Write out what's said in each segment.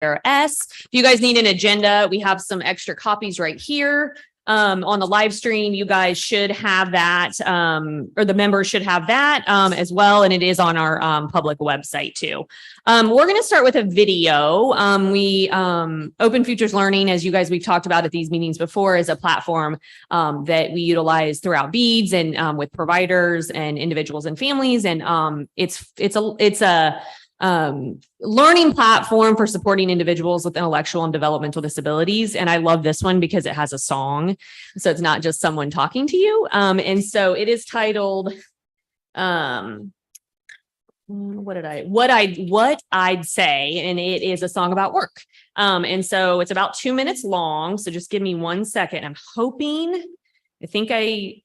DDRS. If you guys need an agenda, we have some extra copies right here. On the live stream, you guys should have that, or the members should have that as well. And it is on our public website too. We're going to start with a video. Open Futures Learning, as you guys, we've talked about at these meetings before, is a platform that we utilize throughout beads and with providers and individuals and families. And it's a learning platform for supporting individuals with intellectual and developmental disabilities. And I love this one because it has a song. So it's not just someone talking to you. And so it is titled, what I'd say, and it is a song about work. And so it's about 2 minutes long. So just give me 1 second. I think I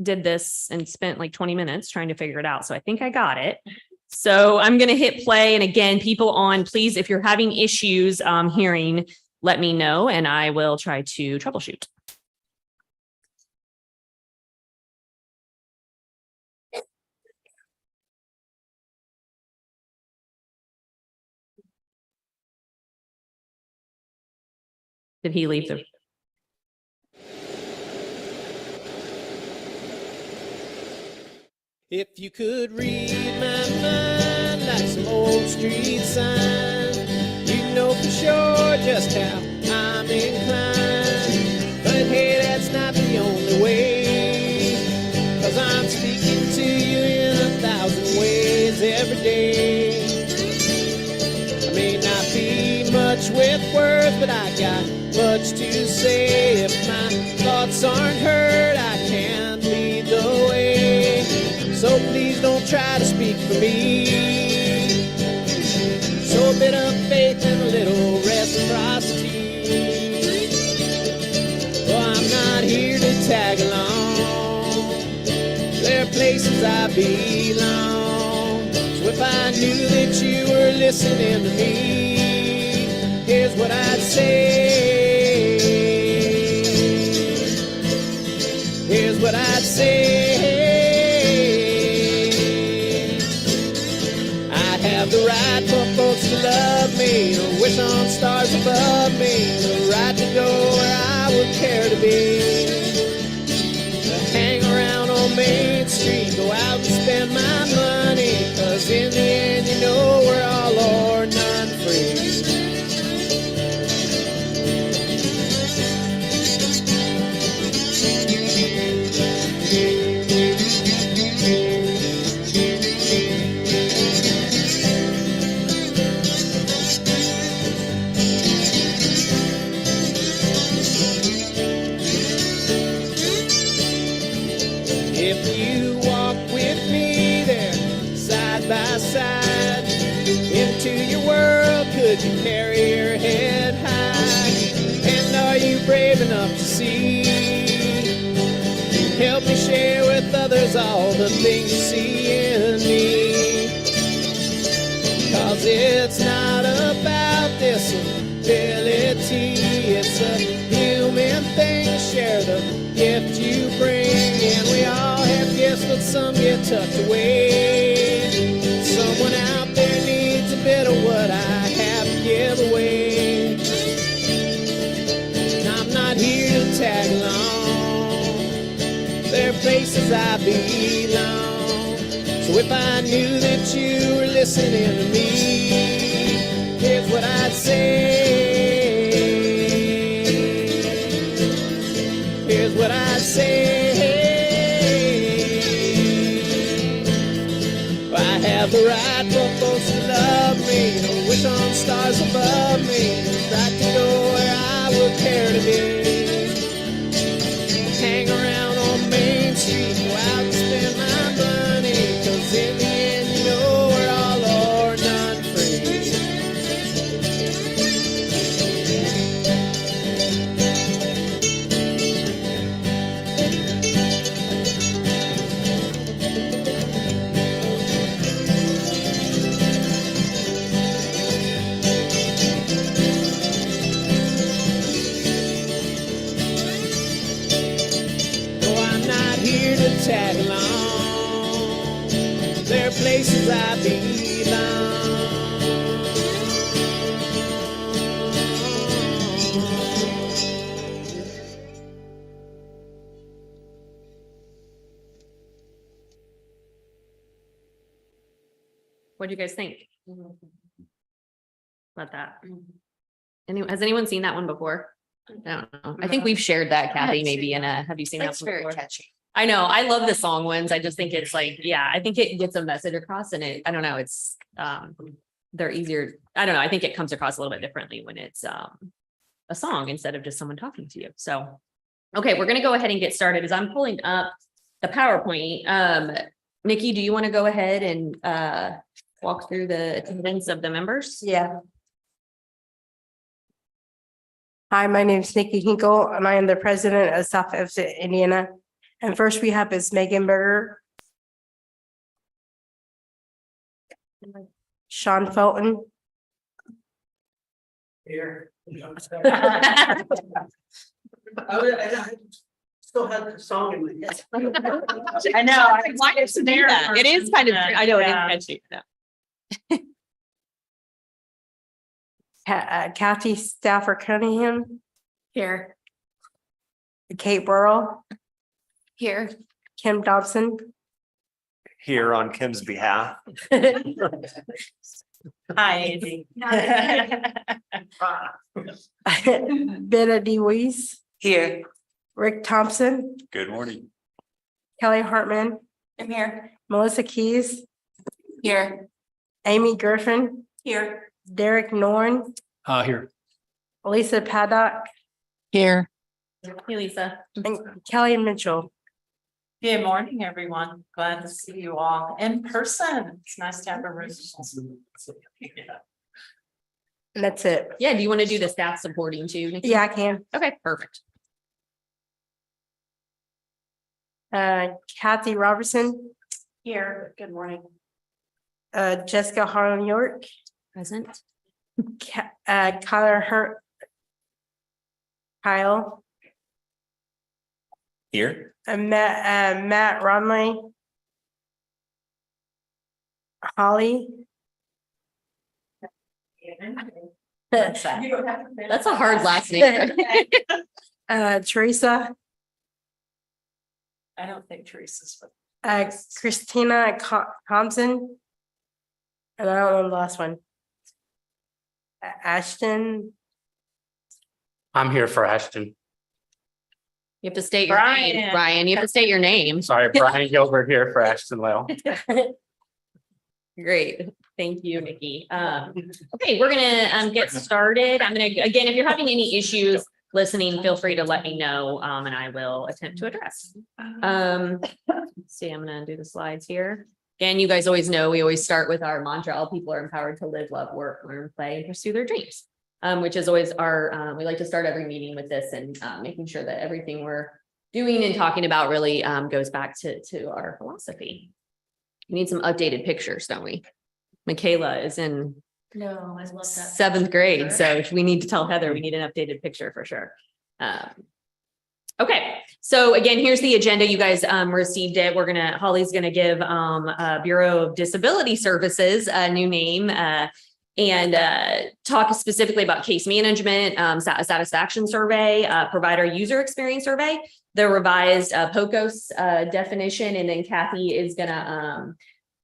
did this and spent like 20 minutes trying to figure it out. So I think I got it. So I'm going to hit play. And again, people on, please, if you're having issues hearing, let me know and I will try to troubleshoot. Did he leave the... If you could read my mind like some old street sign, you'd know for sure just how I'm inclined. But hey, that's not the only way, 'cause I'm speaking to you in 1,000 ways every day. I may not be much with words, but I got much to say. If my thoughts aren't heard, I can't lead the way. So please don't try to speak for me. So a bit of faith and a little reciprocity. Well, I'm not here to tag along. There are places I belong. So if I knew that you were listening to me, here's what I'd say. Here's what I'd say. Have the right for folks to love me, to wish on stars above me, the right to go where I would care to be, to hang around on Main Street, go out and spend my money, 'cause in the end, you know, we're all or none free. Could you carry your head high? And are you brave enough to see? Help me share with others all the things you see in me. 'Cause it's not about disability, it's a human thing to share the gift you bring. And we all have gifts, but some get tucked away. Someone out there needs a bit of what I have to give away. And I'm not here to tag along. There are places I belong. So if I knew that you were listening to me, here's what I'd say. Here's what I'd say. I have the right for folks to love me, to wish on stars above me, the right to go where I would care to be, hang around on Main Street, go out and spend my money, 'cause in the end, you know, we're all or none free. Tag along, there are places I belong. What do you guys think about that? Has anyone seen that one before? I don't know. I think we've shared that, Kathy, maybe have you seen that It's one very before? catchy. I know, I love the song ones. I just think it's like, yeah, I think it gets a message across and I don't know, it's, they're easier. I don't know. I think it comes across a little bit differently when it's, a song instead of just someone talking to you. So, okay, we're going to go ahead and get started as I'm pulling up the PowerPoint. Nikki, do you want to go ahead and, walk through the attendance of the members? Yeah. Hi, my name is Nikki Hinkle and I am the president of South Epsom, Indiana. And first we have is Megan Berger. Sean Felton. Here. I still have the song in my head. I know. Why is it there? It is kind of, I know it is catchy. Kathy Stafford Cunningham, Here. Kate Burrell, Here. Kim Dobson, Here on Kim's behalf. Hi. Betta DeWeese, Here. Rick Thompson, Good morning. Kelly Hartman, I'm here. Melissa Keys, Here. Amy Griffin, Here. Derek Norn, Here. Lisa Paddock, Here. Hey, Lisa. and Kelly Mitchell. Good morning, everyone. Glad to see you all in person. It's nice to have a room. And that's it. Yeah, do you want to do the staff supporting too, Nikki? Yeah, I can. Okay, perfect. Kathy Robertson, Here, good morning. Jessica Harlan York, Present. Kyle, Here. Matt Romley, Holly. That's a hard last name. Teresa, I don't think Teresa's. Christina Thompson. And I don't know the last one. Ashton, I'm here for Ashton. You have to state your name, Brian. Brian. You have to state your name. Sorry, Brian Gilbert here for Ashton Lyle. Great. Thank you, Nikki. Okay, we're gonna get started. I'm gonna, again, if you're having any issues listening, feel free to let me know, and I will attempt to address. Let's see, I'm gonna do the slides here. Again, you guys always know, we always start with our mantra, all people are empowered to live, love, work, learn, play, and pursue their dreams. Which is always our, we like to start every meeting with this and making sure that everything we're doing and talking about really goes back to our philosophy. We need some updated pictures, don't we? Michaela is in No, I love that. 7th grade, so we need to tell Heather we need an updated picture for sure. Okay, so again, here's the agenda. You guys received it. Holly's gonna give Bureau of Disability Services a new name and talk specifically about case management, satisfaction survey, provider user experience survey, the revised POCOS definition, and then Kathy is gonna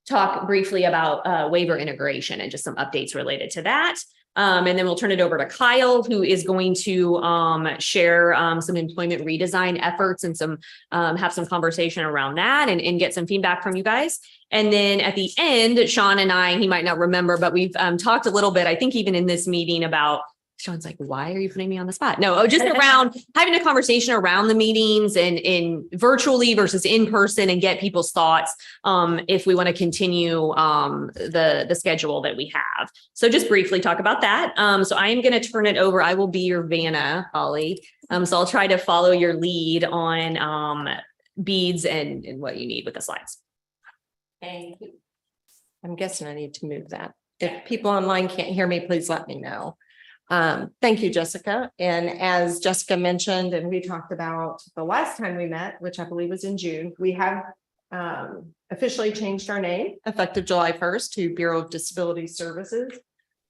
talk briefly about waiver integration and just some updates related to that. And then we'll turn it over to Kyle, who is going to share some employment redesign efforts and have some conversation around that and get some feedback from you guys. And then at the end, Sean and I, he might not remember, but we've talked a little bit, I think even in this meeting about, Sean's like, why are you putting me on the spot? No, just around having a conversation around the meetings and in virtually versus in person and get people's thoughts if we want to continue the schedule that we have. So just briefly talk about that. So I am going to turn it over. I will be your Vanna, Holly. So I'll try to follow your lead on beads and what you need with the slides. Thank you. I'm guessing I need to move that. If people online can't hear me, please let me know. Thank you, Jessica. And as Jessica mentioned, and we talked about the last time we met, which I believe was in June, we have officially changed our name effective July 1st to Bureau of Disability Services.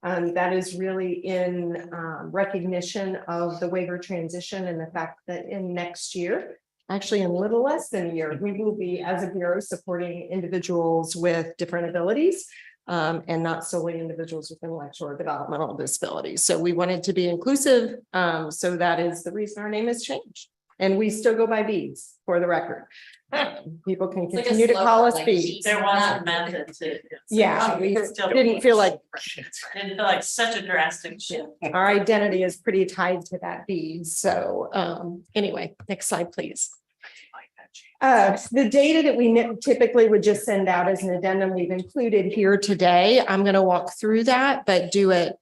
That is really in recognition of the waiver transition and the fact that in next year, actually in a little less than a year, we will be as a bureau supporting individuals with different abilities. and not solely individuals with intellectual or developmental disabilities. So we wanted to be inclusive. So that is the reason our name has changed. And we still go by beads for the record. People can like a continue to call us slogan, like beads. There was a method to. Yeah, we Still didn't feel like Didn't feel like such a drastic shift. our identity is pretty tied to that bead. So anyway, next slide, please. The data that we typically would just send out as an addendum, we've included here today. I'm going to walk through that, but do it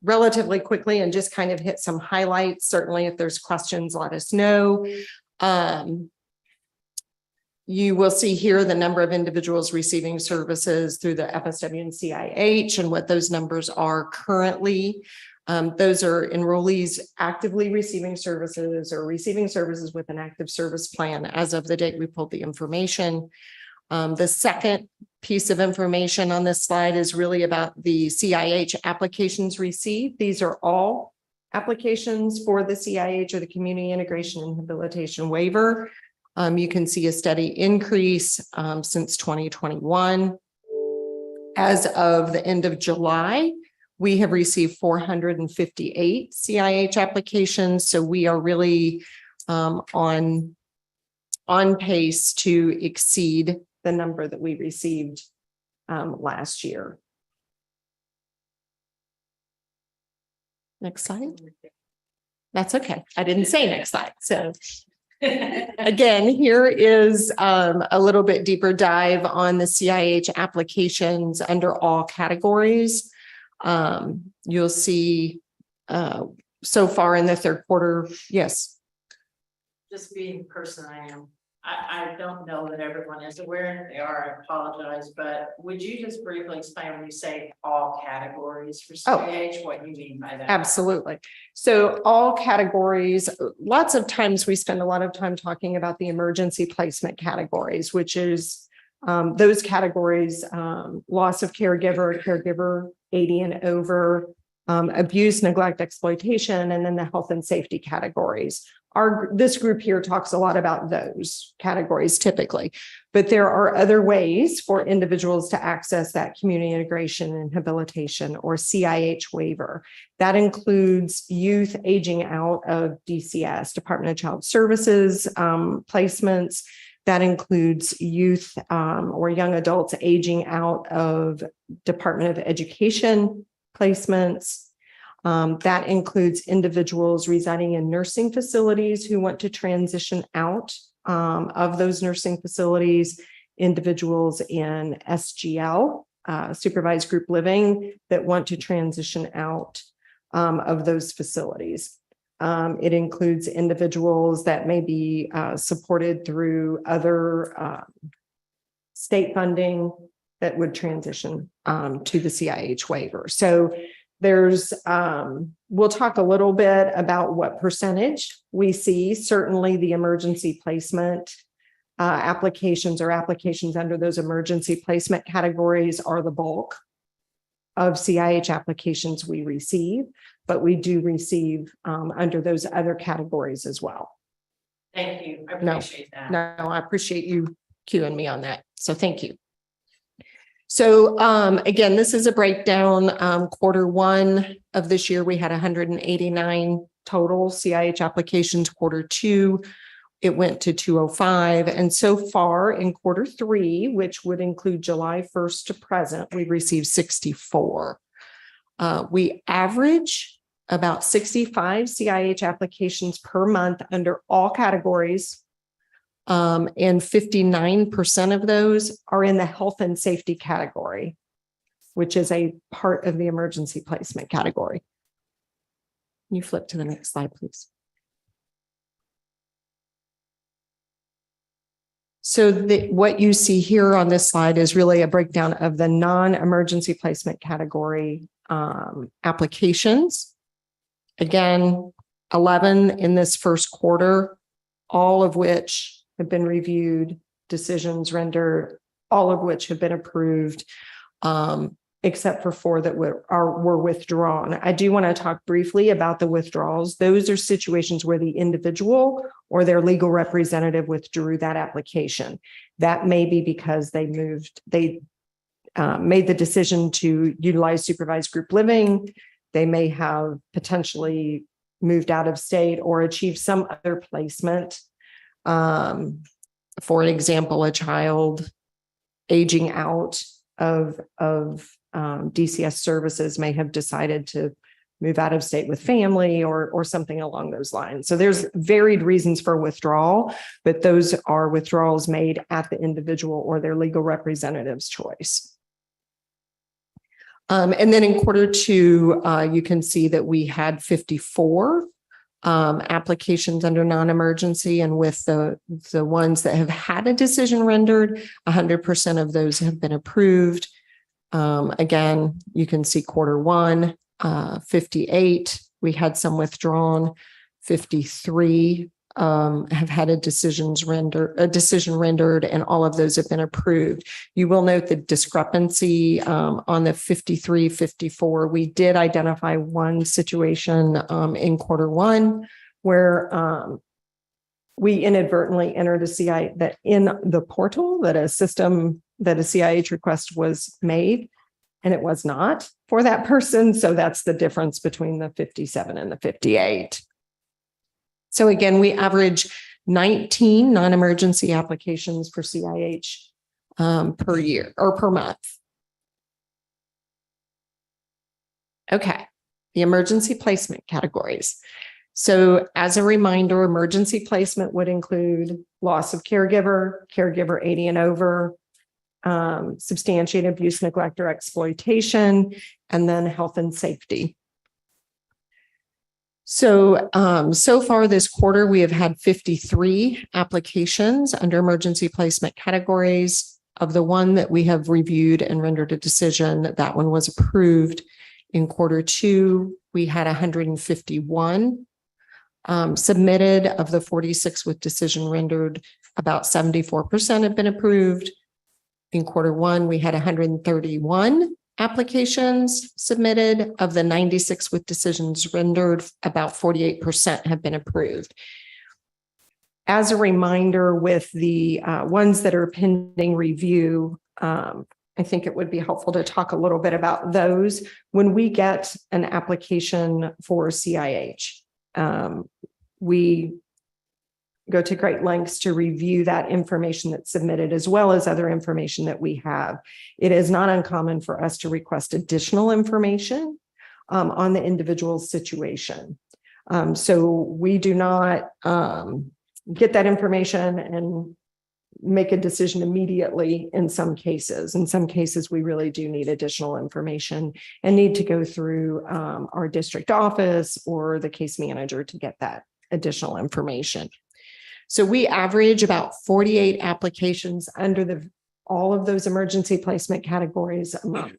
relatively quickly and just kind of hit some highlights. Certainly, if there's questions, let us know. You will see here the number of individuals receiving services through the FSW and CIH and what those numbers are currently. Those are enrollees actively receiving services or receiving services with an active service plan as of the date we pulled the information. The second piece of information on this slide is really about the CIH applications received. These are all applications for the CIH or the Community Integration and Habilitation Waiver. You can see a steady increase since 2021. As of the end of July, we have received 458 CIH applications. So we are really on pace to exceed the number that we received last year. Next slide. That's okay. I didn't say next slide. So again, here is a little bit deeper dive on the CIH applications under all categories. You'll see so far in the third quarter. Yes. Just being the person I am, I don't know that everyone is aware, they are, I apologize, but would you just briefly explain when you say all categories for CIH, what you mean by that? Absolutely. So all categories, lots of times we spend a lot of time talking about the emergency placement categories, which is those categories, loss of caregiver 80 and over, abuse, neglect, exploitation, and then the health and safety categories. This group here talks a lot about those categories typically, but there are other ways for individuals to access that community integration and habilitation or CIH waiver. That includes youth aging out of DCS, Department of Child Services placements. That includes youth or young adults aging out of Department of Education placements. That includes individuals residing in nursing facilities who want to transition out of those nursing facilities, individuals in SGL, supervised group living, that want to transition out of those facilities. It includes individuals that may be supported through other state funding that would transition to the CIH waiver. So there's, we'll talk a little bit about what percentage we see. Certainly the emergency placement applications or applications under those emergency placement categories are the bulk of CIH applications we receive, but we do receive under those other categories as well. Thank you, I appreciate that. No, I appreciate you cueing me on that. So thank you. So again, this is a breakdown. Quarter one of this year, we had 189 total CIH applications. Quarter two, it went to 205. And so far in quarter three, which would include July 1st to present, we've received 64. We average about 65 CIH applications per month under all categories. And 59% of those are in the health and safety category, which is a part of the emergency placement category. Can you flip to the next slide, please? So what you see here on this slide is really a breakdown of the non-emergency placement category applications. Again, 11 in this first quarter, all of which have been reviewed, decisions rendered, all of which have been approved, except for 4 that were withdrawn. I do want to talk briefly about the withdrawals. Those are situations where the individual or their legal representative withdrew that application. That may be because they made the decision to utilize supervised group living. They may have potentially moved out of state or achieved some other placement. For example, a child aging out of DCS services may have decided to move out of state with family or something along those lines. So there's varied reasons for withdrawal, but those are withdrawals made at the individual or their legal representative's choice. And then in quarter two, you can see that we had 54 applications under non-emergency, and with the ones that have had a decision rendered, 100% of those have been approved. Again, you can see quarter one, 58, we had some withdrawn, 53 have had a decision rendered, and all of those have been approved. You will note the discrepancy on the 53, 54. We did identify one situation in quarter one where we inadvertently entered a CI that in the portal that a CIH request was made, and it was not for that person. So that's the difference between the 57 and the 58. So again, we average 19 non-emergency applications for CIH per year or per month. Okay, the emergency placement categories. So as a reminder, emergency placement would include loss of caregiver, caregiver 80 and over, substantiated abuse, neglect, or exploitation, and then health and safety. So, so far this quarter, we have had 53 applications under emergency placement categories. Of the one that we have reviewed and rendered a decision, that one was approved. In quarter two, we had 151 submitted. Of the 46 with decision rendered, about 74% have been approved. In quarter one, we had 131 applications submitted. Of the 96 with decisions rendered, about 48% have been approved. As a reminder, with the ones that are pending review, I think it would be helpful to talk a little bit about those. When we get an application for CIH, we go to great lengths to review that information that's submitted, as well as other information that we have. It is not uncommon for us to request additional information on the individual's situation. So we do not get that information and make a decision immediately in some cases. In some cases, we really do need additional information and need to go through our district office or the case manager to get that additional information. So we average about 48 applications under all of those emergency placement categories a month.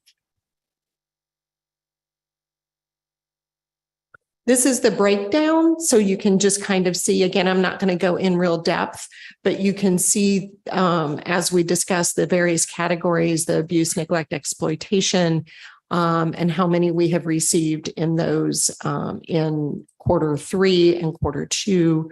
This is the breakdown. So you can just kind of see, again, I'm not going to go in real depth, but you can see as we discuss the various categories, the abuse, neglect, exploitation, and how many we have received in those in quarter three and quarter two.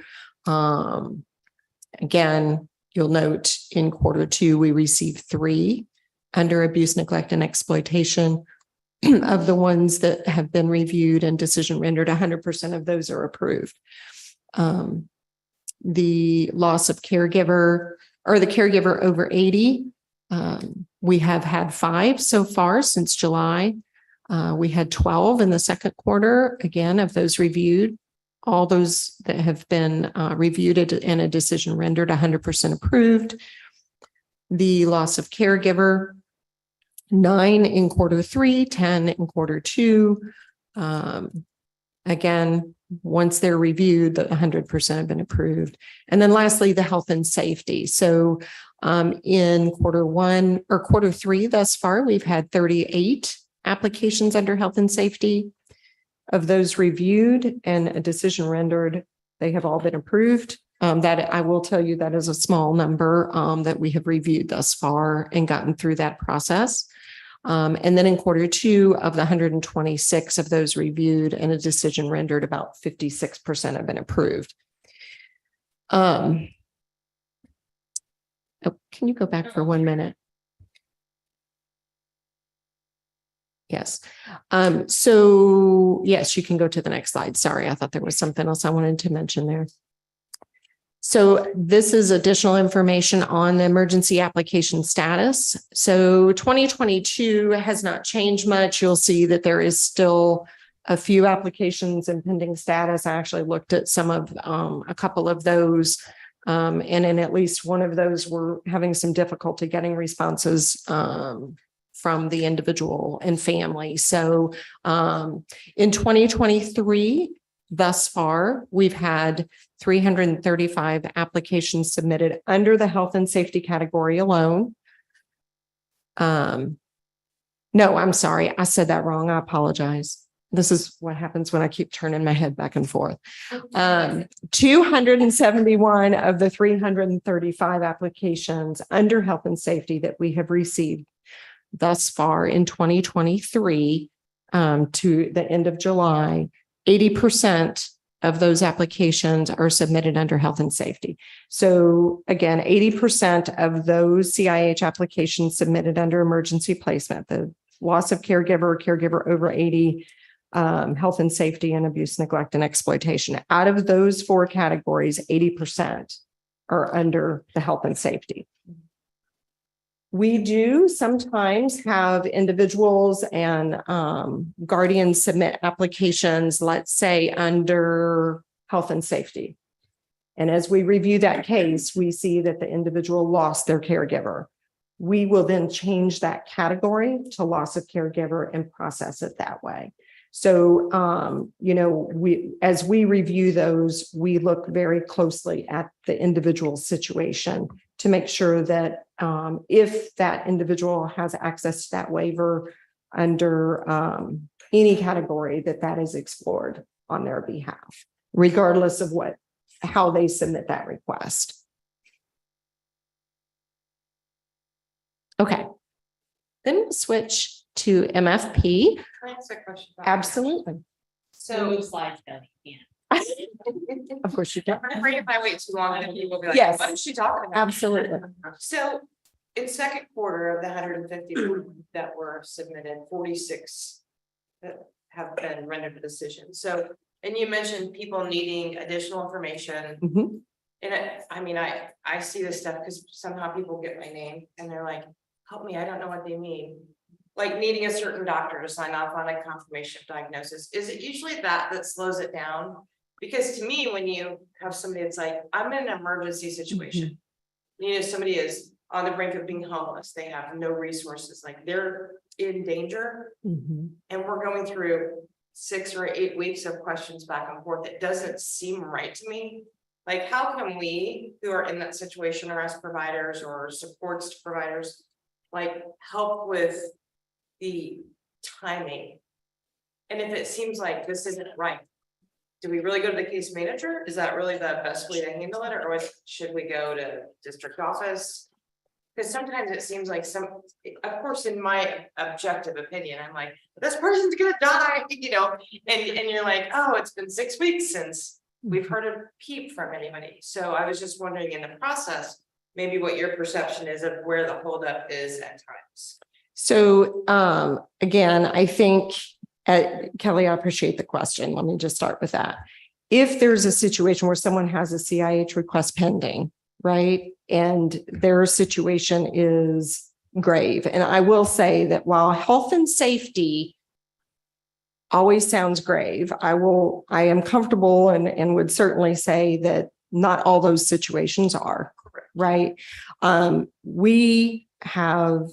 Again, you'll note in quarter two, we received 3 under abuse, neglect, and exploitation. Of the ones that have been reviewed and decision rendered, 100% of those are approved. The loss of caregiver or the caregiver over 80, we have had 5 so far since July. We had 12 in the second quarter, again, of those reviewed. All those that have been reviewed and a decision rendered, 100% approved. The loss of caregiver, 9 in quarter three, 10 in quarter two. Again, once they're reviewed, the 100% have been approved. And then lastly, the health and safety. So in quarter one or quarter three thus far, we've had 38 applications under health and safety. Of those reviewed and a decision rendered, they have all been approved. That I will tell you that is a small number that we have reviewed thus far and gotten through that process. And then in quarter two, of the 126 of those reviewed and a decision rendered, about 56% have been approved. Oh, can you go back for 1 minute? Yes. So yes, you can go to the next slide. Sorry, I thought there was something else I wanted to mention there. So this is additional information on the emergency application status. So 2022 has not changed much. You'll see that there is still a few applications in pending status. I actually looked at some of a couple of those. And in at least one of those, we're having some difficulty getting responses from the individual and family. So in 2023, thus far, we've had 335 applications submitted under the health and safety category alone. No, I'm sorry. I said that wrong. I apologize. This is what happens when I keep turning my head back and forth. 271 of the 335 applications under health and safety that we have received thus far in 2023 to the end of July, 80% of those applications are submitted under health and safety. So again, 80% of those CIH applications submitted under emergency placement, the loss of caregiver over 80, health and safety, and abuse, neglect, and exploitation. Out of those four categories, 80% are under the health and safety. We do sometimes have individuals and guardians submit applications, let's say under health and safety. And as we review that case, we see that the individual lost their caregiver. We will then change that category to loss of caregiver and process it that way. So, as we review those, we look very closely at the individual situation to make sure that if that individual has access to that waiver under any category, that is explored on their behalf, regardless of how they submit that request. Okay, then we'll switch to MFP. Can I ask a question? Absolutely. So, slides done. Yeah. Of course you can. I'm afraid if I wait too long, then people will be like, Yes. what is she talking about? Absolutely. So in second quarter of the 150 that were submitted, 46 that have been rendered a decision. So, and you mentioned people needing additional information. Mhm. And I see this stuff because somehow people get my name and they're like, help me, I don't know what they mean. Like needing a certain doctor to sign off on a confirmation of diagnosis. Is it usually that slows it down? Because to me, when you have somebody that's like, I'm in an emergency situation. Somebody is on the brink of being homeless. They have no resources, like they're in danger. And we're going through 6 or 8 weeks of questions back and forth. It doesn't seem right to me. Like, how can we who are in that situation, or as providers or supports to providers, like help with the timing? And if it seems like this isn't right, do we really go to the case manager? Is that really the best way to handle it? Or should we go to district office? Because sometimes it seems like of course, in my objective opinion, I'm like, this person's gonna die, and you're like, oh, it's been 6 weeks since we've heard a peep from anybody. So I was just wondering in the process, maybe what your perception is of where the holdup is at times. So again, I think, Kelly, I appreciate the question. Let me just start with that. If there's a situation where someone has a CIH request pending, right, and their situation is grave, and I will say that while health and safety always sounds grave, I am comfortable and would certainly say that not all those situations are, right? We have,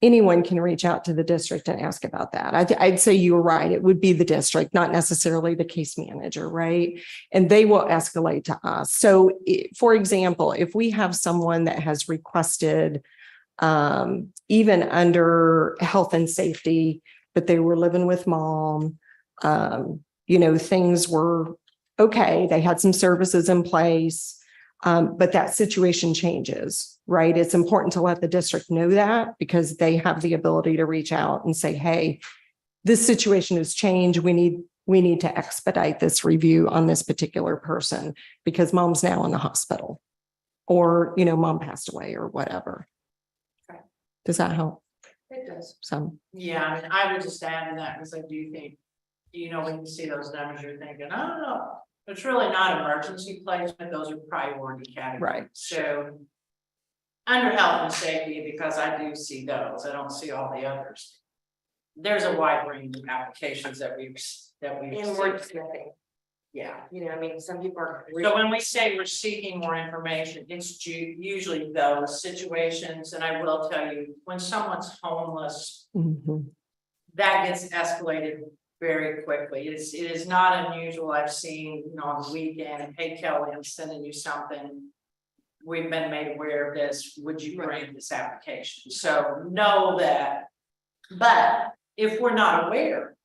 anyone can reach out to the district and ask about that. I'd say you were right. It would be the district, not necessarily the case manager, right? And they will escalate to us. So for example, if we have someone that has requested, even under health and safety, that they were living with mom, things were okay. They had some services in place, but that situation changes, right? It's important to let the district know that, because they have the ability to reach out and say, hey, this situation has changed. We need to expedite this review on this particular person because mom's now in the hospital, or, mom passed away or whatever. Okay. Does that help? It does. So, Yeah, I mean, I would just add to that, because I do think, when you see those numbers, you're thinking, oh, no, it's really not emergency placement, those are priority categories. Right. So under health and safety, because I do see those, I don't see all the others. There's a wide range of applications that we've And seen. wordsmithing, Yeah. I mean, some people are. So when we say we're seeking more information, it's usually those situations, and I will tell you, when someone's homeless, mhm. that gets escalated very quickly. It is not unusual. I've seen, on the weekend, hey Kelly, I'm sending you something. We've been made aware of this. Would you grant this application? So know that. But if we're not aware,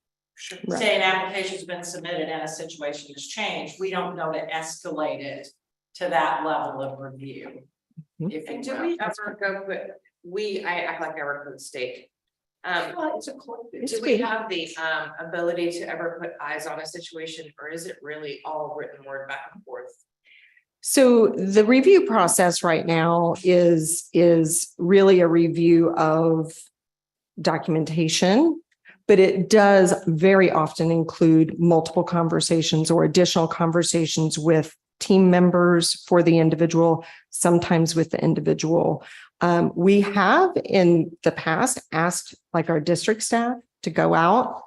Right. say an application's been submitted and a situation has changed, we don't know to escalate it to that level of review. If And you do will. we ever go with, I act like I work for the state. Well, it's a collective. Do we have the ability to ever put eyes on a situation, or is it really all written word back and forth? So the review process right now is really a review of documentation, but it does very often include multiple conversations or additional conversations with team members for the individual, sometimes with the individual. We have in the past asked like our district staff to go out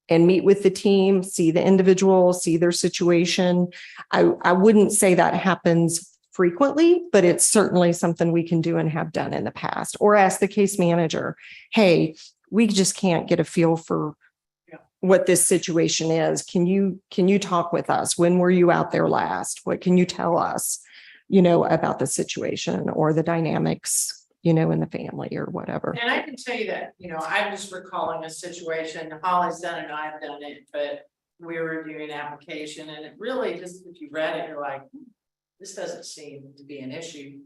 and meet with the team, see the individual, see their situation. I wouldn't say that happens frequently, but it's certainly something we can do and have done in the past, or ask the case manager, hey, we just can't get a feel for what this situation is. Can you talk with us? When were you out there last? What can you tell us, about the situation or the dynamics, in the family or whatever? And I can tell you that, I'm just recalling a situation, Holly's done it, I've done it, but we were reviewing an application and it really just, if you read it, you're like, this doesn't seem to be an issue.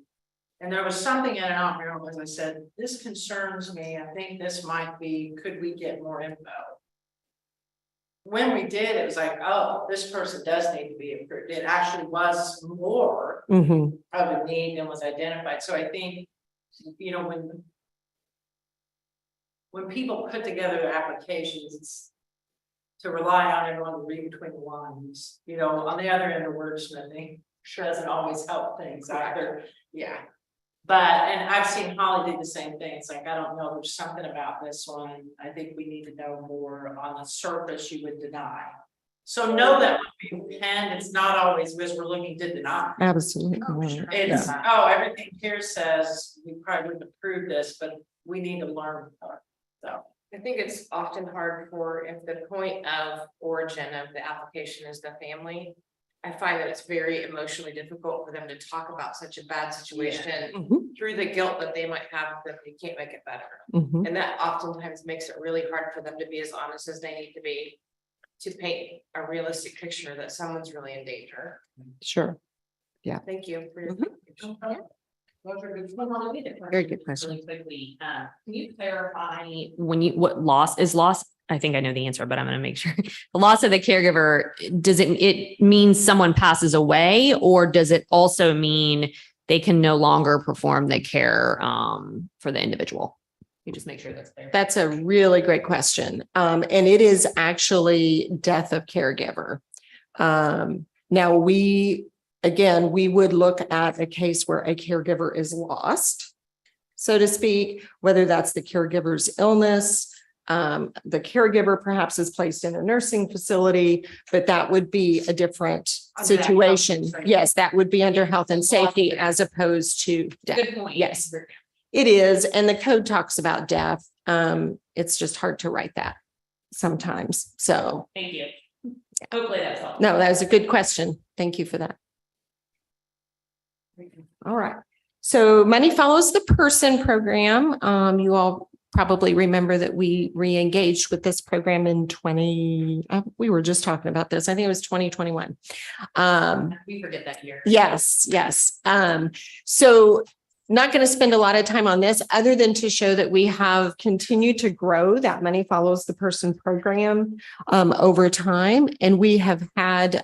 And there was something in it, I don't remember, as I said, this concerns me, I think this might be, could we get more info? When we did, it was like, oh, this person does need to be approved. It actually was more Mhm. of a need than was identified. So I think, when people put together their applications, it's to rely on everyone to read between the lines, on the other end of wordsmithing doesn't always help things either. Yeah. And I've seen Holly do the same thing. It's like, I don't know, there's something about this one. I think we need to know more. On the surface, you would deny. So know that when we can, it's not always because we're looking to deny. Absolutely. It's, oh, everything here says we probably wouldn't approve this, but we need to learn more. So. I think it's often hard for, if the point of origin of the application is the family. I find that it's very emotionally difficult for them to talk about such a bad situation Mhm. through the guilt that they might have that they can't make it better. Mhm. And that oftentimes makes it really hard for them to be as honest as they need to be to paint a realistic picture that someone's really in danger. Sure. Thank you for your. Those are good. Very good question. Really quickly, can you clarify what loss is loss? I think I know the answer, but I'm going to make sure. The loss of the caregiver, does it mean someone passes away, or does it also mean they can no longer perform the care for the individual? You just make sure that's there. That's a really great question. And it is actually death of caregiver. Now we would look at a case where a caregiver is lost, so to speak, whether that's the caregiver's illness, the caregiver perhaps is placed in a nursing facility, but that would be a different Under that situation. health and safety. Yes, that would be under health and safety as opposed to death. Good point. Yes. It is, and the code talks about death. It's just hard to write that sometimes. So, Thank you. Hopefully that's all. no, that was a good question. Thank you for that. All right. So Money Follows the Person program. You all probably remember that we re-engaged with this program in we were just talking about this. I think it was 2021. We forget that year. Yes. So not going to spend a lot of time on this other than to show that we have continued to grow that Money Follows the Person program over time. And we have had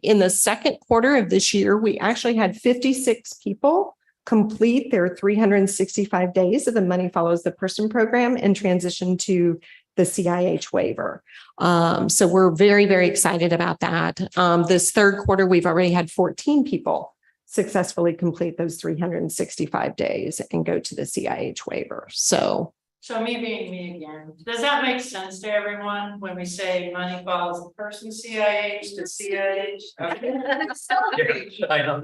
in the second quarter of this year, we actually had 56 people complete their 365 days of the Money Follows the Person program and transition to the CIH waiver. So we're very, very excited about that. This third quarter, we've already had 14 people successfully complete those 365 days and go to the CIH waiver. So So me being me again, does that make sense to everyone when we say money follows the person, CIH to CIH? Okay. I know.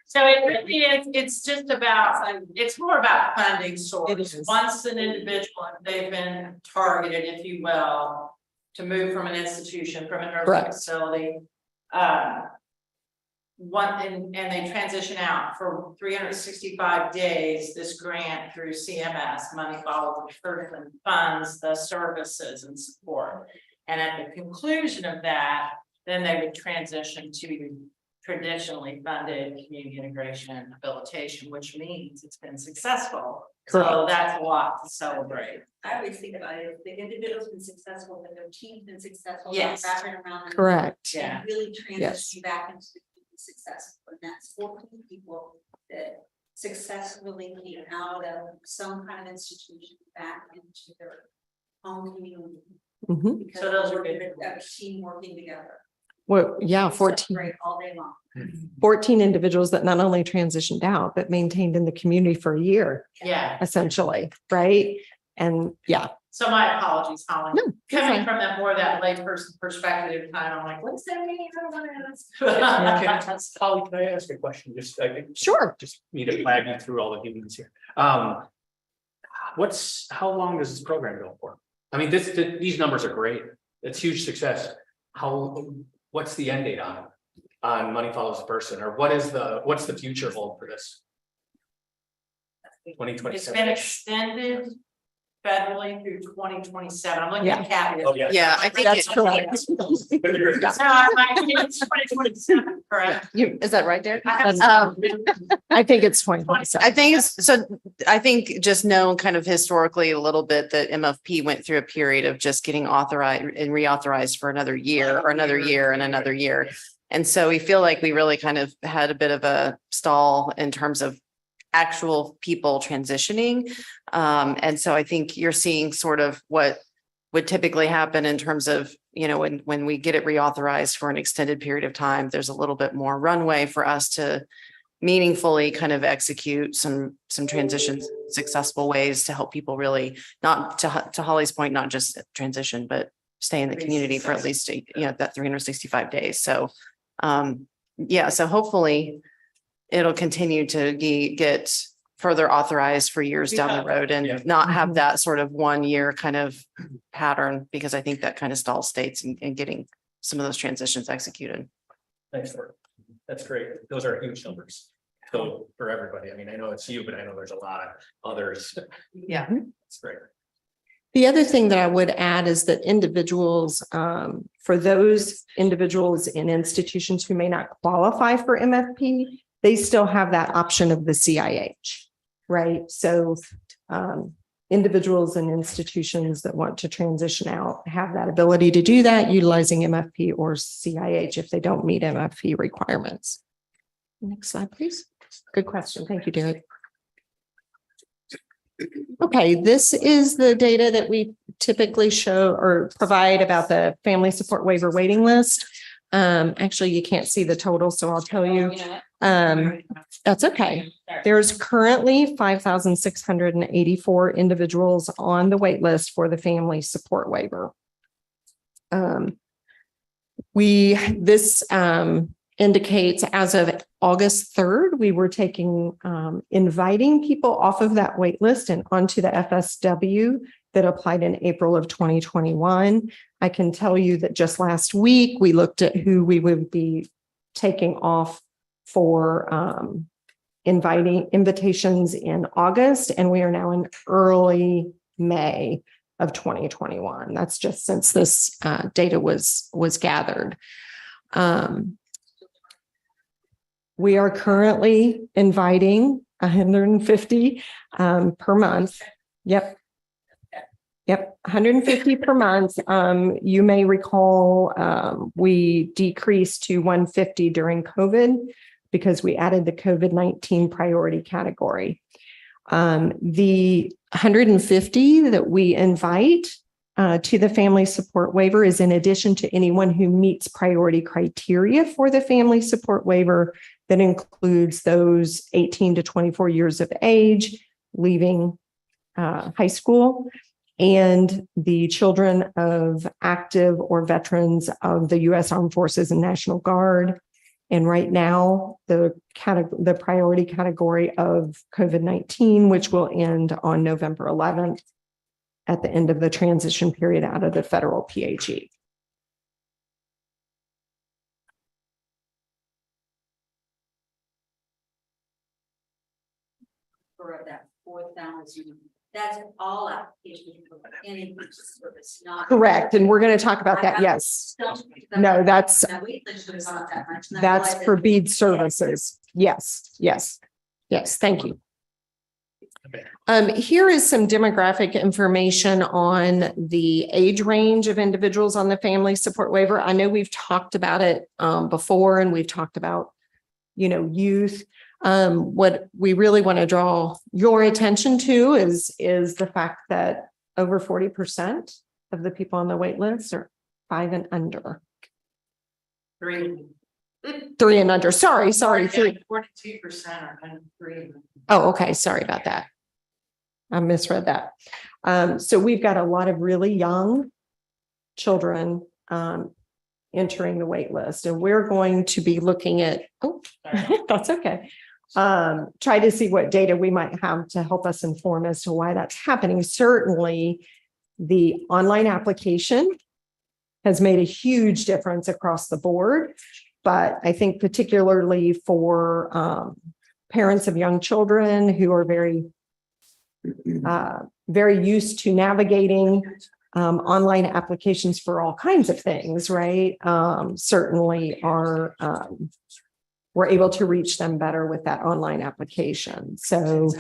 So it really is, it's just about, it's more about funding It source. is. Once an individual, they've been targeted, if you will, to move from an institution, from a nursing Correct. facility. And they transition out for 365 days, this grant through CMS, Money Follows the Person, funds the services and support. And at the conclusion of that, then they would transition to traditionally funded community integration and habilitation, which means it's been successful. So Correct. that's a lot to celebrate. I always think about it, if the individual's been successful, then their team's been successful. Yes. Wrapping around. them correct. Yeah. And really Yes. transition back into success. And that's 14 people that successfully came out of some kind of institution back into their home community. Mhm. Because So those are we're good. a team working together. Well, yeah, We 14. celebrate all day long. 14 individuals that not only transitioned out, but maintained in the community for a year, Yeah, essentially, right? And yeah, so my apologies, Holly. No, you're Coming fine. from that more that layperson perspective, kind of I'm like, what's that mean? I don't want to Yeah. ask. Holly, can I ask a question? Just, I think. Sure. Just need to flag you through all the humans here. How long does this program go for? I mean, these numbers are great. It's huge success. What's the end date on Money Follows the Person, or what's the future hold for this? It's 2027. been extended federally through 2027. I'm looking Yeah. at Kathy. Oh, yeah. Yeah, I think That's it- correct. So it's 2027, correct? Is that right, Derek? I have- I think it's 2027. I think it's, so I think just know kind of historically a little bit that MFP went through a period of just getting authorized and reauthorized for another year or another year and another year. And so we feel like we really kind of had a bit of a stall in terms of actual people transitioning. And so I think you're seeing sort of what would typically happen in terms of, you know, when we get it reauthorized for an extended period of time, there's a little bit more runway for us to meaningfully kind of execute some transitions, successful ways to help people really not to Holly's point, not just transition, but stay in the community for at least, that 365 days. So, yeah, so hopefully it'll continue to get further authorized for years down the road Yeah. and not have that sort of 1 year kind of pattern, because I think that kind of stalls states in getting some of those transitions executed. Thanks for it. That's great. Those are huge numbers. So for everybody, I mean, I know it's you, but I know there's a lot of others. Yeah. It's great. The other thing that I would add is that individuals, for those individuals in institutions who may not qualify for MFP, they still have that option of the CIH, right? So individuals and institutions that want to transition out have that ability to do that utilizing MFP or CIH if they don't meet MFP requirements. Next slide, please. Good question. Thank you, Derek. Okay, this is the data that we typically show or provide about the family support waiver waiting list. Actually, you can't see the total, so I'll tell you. That's okay. There's currently 5,684 individuals on the wait list for the family support waiver. This indicates as of August 3rd, we were inviting people off of that wait list and onto the FSW that applied in April of 2021. I can tell you that just last week, we looked at who we would be taking off for invitations in August, and we are now in early May of 2021. That's just since this data was gathered. We are currently inviting 150 per month. Yep. 150 per month. You may recall we decreased to 150 during COVID. because we added the COVID-19 priority category. The 150 that we invite to the family support waiver is in addition to anyone who meets priority criteria for the family support waiver. That includes those 18 to 24 years of age, leaving high school, and the children of active or veterans of the U.S. Armed Forces and National Guard. And right now, the priority category of COVID-19, which will end on November 11th at the end of the transition period out of the federal PHE. For that 4,000, that's all applications for any service, not. Correct, and we're going to talk about that, yes. No, that's for bead services. Yes, yes, yes, thank you. Here is some demographic information on the age range of individuals on the family support waiver. I know we've talked about it before, and we've talked about, youth. What we really want to draw your attention to is the fact that over 40% of the people on the wait list are 5 and under. 3. 3 and under. Sorry, 3. 42% are under 3. Oh, okay. Sorry about that. I misread that. So we've got a lot of really young children entering the wait list, and we're going to be looking at, that's okay. Try to see what data we might have to help us inform as to why that's happening. Certainly, the online application has made a huge difference across the board, but I think particularly for parents of young children who are very used to navigating online applications for all kinds of things, right? Certainly we're able to reach them better with that online application. So,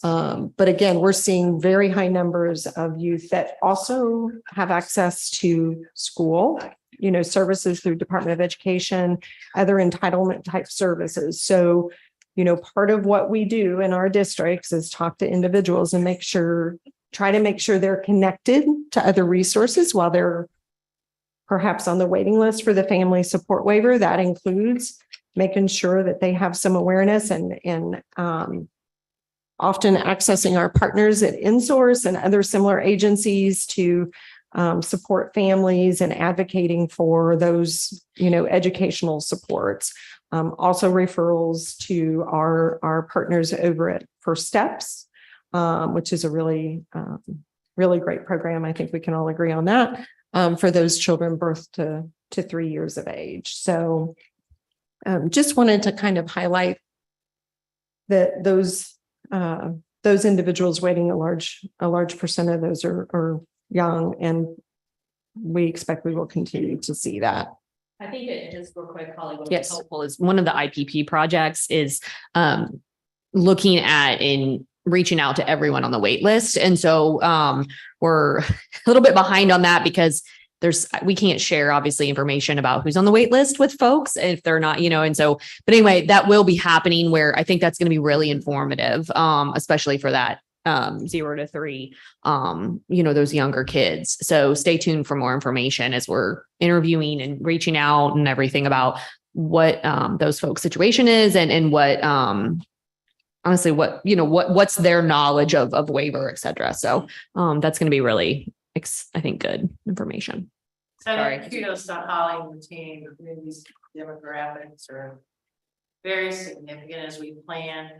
but again, we're seeing very high numbers of youth that also have access to school, services through Department of Education, other entitlement type services. So, part of what we do in our districts is talk to individuals and try to make sure they're connected to other resources while they're perhaps on the waiting list for the family support waiver. That includes making sure that they have some awareness and often accessing our partners at InSource and other similar agencies to support families and advocating for those, educational supports. Also referrals to our partners over at First Steps, which is a really great program. I think we can all agree on that, for those children birth to 3 years of age. So just wanted to kind of highlight that those individuals waiting, a large percent of those are young, and we expect we will continue to see that. I think it just real quick, Holly, what Yes. is helpful is one of the IPP projects is looking at and reaching out to everyone on the wait list. And so we're a little bit behind on that because we can't share obviously information about who's on the wait list with folks if they're not, and so, but anyway, that will be happening where I think that's going to be really informative, especially for that 0 to 3, those younger kids. So stay tuned for more information as we're interviewing and reaching out and everything about what those folks' situation is and what honestly what's their knowledge of waiver, et cetera. So that's going to be really, I think, good information. So Sorry. kudos to Holly and the team. These demographics are very significant as we plan.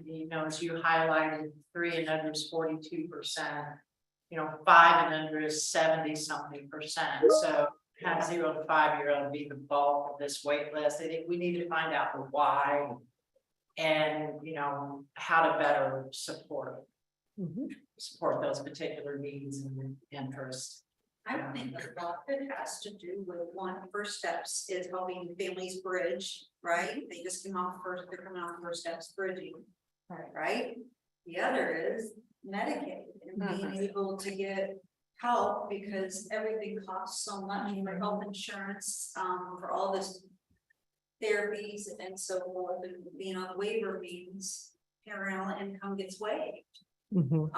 As you highlighted, 3 and under is 42%. 5 and under is 70-something%. So have 0 to 5-year-old be the bulk of this wait list. I think we need to find out the why and how to better support those particular needs and interests. I think a lot of it has to do with First Steps is helping families bridge, right? They just they're coming off First Steps bridging, right? The other is Medicaid and being able to get help because everything costs so much for health insurance, for all this therapies and so forth, and being on the waiver means general income gets waived. Mhm.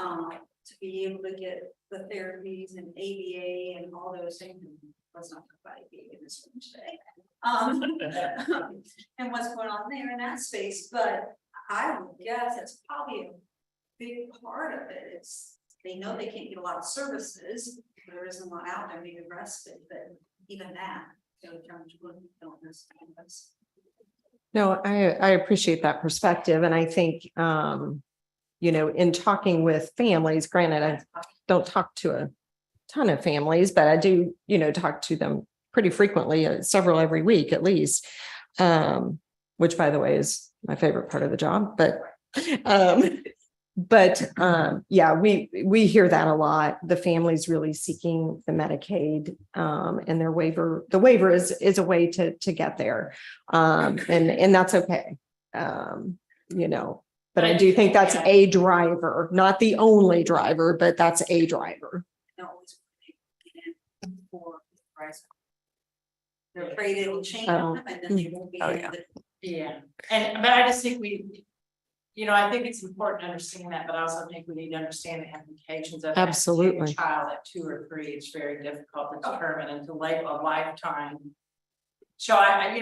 To be able to get the therapies and ABA and all those things. Let's not talk about ABA in this room today. And what's going on there in that space, but I would guess that's probably a big part of it. It's, they know they can't get a lot of services, there isn't a lot out there, maybe respite, but even that, you know, terms don't understand this. No, I appreciate that perspective. And I think, you know, in talking with families, granted, I don't talk to a ton of families, but I do, you know, talk to them pretty frequently, several every week at least. Which by the way is my favorite part of the job, yeah, we hear that a lot. The families really seeking the Medicaid, and their waiver, the waiver is a way to get there. And that's okay. You know, but I do think that's a driver, not the only driver, but that's a driver. Don't always for price. They're afraid it'll change and then they won't be Oh, able yeah. to. Yeah, but I just think I think it's important to understand that, but I also think we need to understand the implications of that. Absolutely. Taking a child at 2 or 3, it's very difficult to determine and to label a lifetime. So I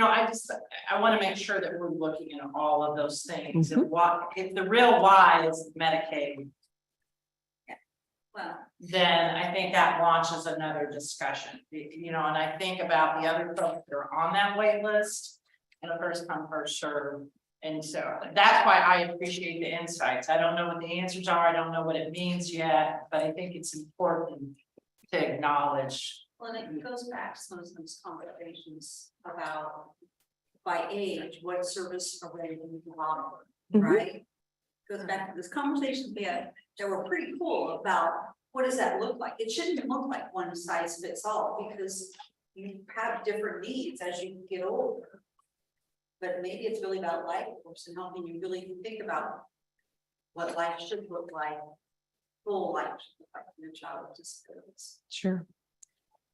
want to make sure that we're looking at all of those things and what, if the real why is Medicaid, Well, then I think that launches another discussion, and I think about the other folks that are on that wait list and a first come, first serve. And so that's why I appreciate the insights. I don't know what the answers are. I don't know what it means yet, but I think it's important to acknowledge. well, it goes back to some of those conversations about by age, what service are ready to offer, right? Goes back to this conversation we had that were pretty cool about what does that look like? It shouldn't look like one size fits all because you have different needs as you get older. But maybe it's really about life course and helping you really think about what life should look like, full life should look like for a child with disabilities. Sure.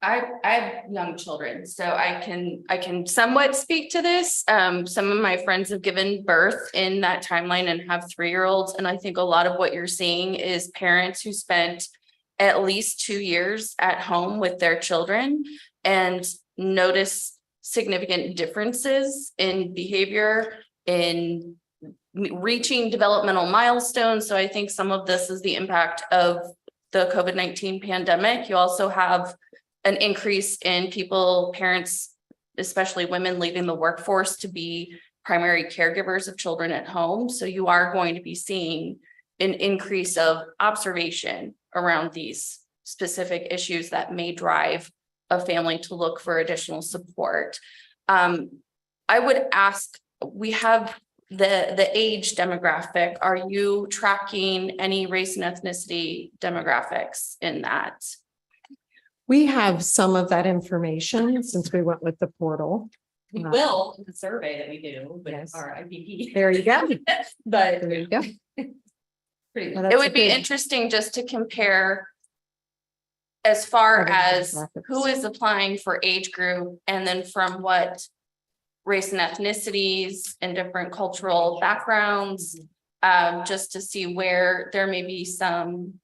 I have young children, so I can somewhat speak to this. Some of my friends have given birth in that timeline and have 3-year-olds. And I think a lot of what you're seeing is parents who spent at least 2 years at home with their children and notice significant differences in behavior, in reaching developmental milestones. So I think some of this is the impact of the COVID-19 pandemic. You also have an increase in parents, especially women, leaving the workforce to be primary caregivers of children at home. So you are going to be seeing an increase of observation around these specific issues that may drive a family to look for additional support. I would ask, we have the age demographic. Are you tracking any race and ethnicity demographics in that? We have some of that information since we went with the portal. We will, in the survey that we do with Yes. our IPP. There you go. But There you go. pretty, Well, It that's would a be good- interesting just to compare as far Other as demographics. who is applying for age group and then from what race and ethnicities and different cultural backgrounds, just to see where there may be some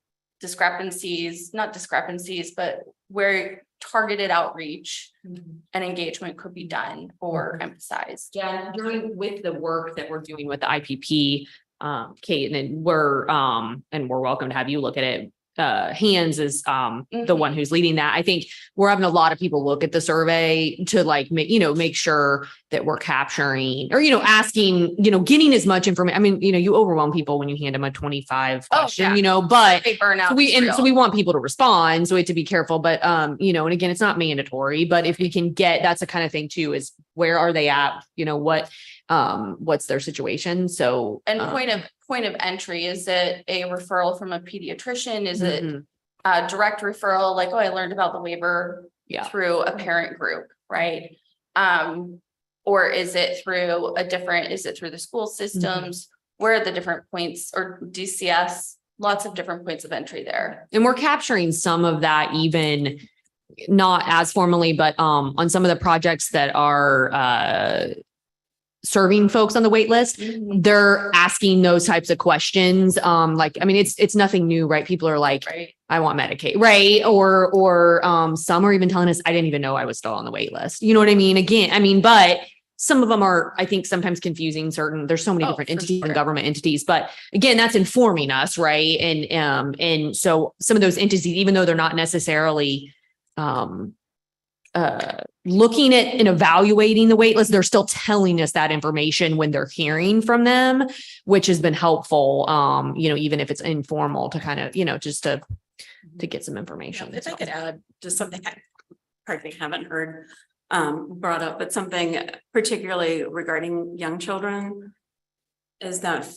not discrepancies, but where targeted outreach and engagement could be done or emphasized. yeah, with the work that we're doing with the IPP, Kate, and we're welcome to have you look at it. Hands is the one who's leading that. I think we're having a lot of people look at the survey to make sure that we're capturing or, asking, getting as much information. I mean, you overwhelm people when you hand them a 25 question, but Big burnout. so we want people to respond. So we have to be careful, but and again, it's not mandatory, but if we can get, that's the kind of thing too, is where are they at? What's their situation? So. And point of entry, is it a referral from a pediatrician? Is it a direct referral? Like, oh, I learned about the waiver through a parent group, right? Or is it through the school systems? Where are the different points, or DCS? Lots of different points of entry there. And we're capturing some of that, even not as formally, but on some of the projects that are serving folks on the wait list, they're asking those types of questions. Like, I mean, it's nothing new, right? People are like, Right. I want Medicaid, right? Or some are even telling us, I didn't even know I was still on the wait list. You know what I mean? Again, I mean, but some of them are, I think, sometimes confusing there's so many different for entities sure. and government entities, but again, that's informing us, right? And so some of those entities, even though they're not necessarily, looking at and evaluating the wait list, they're still telling us that information when they're hearing from them, which has been helpful. Even if it's informal to kind of, just to get some information. If I could add just something I hardly haven't heard brought up, but something particularly regarding young children is that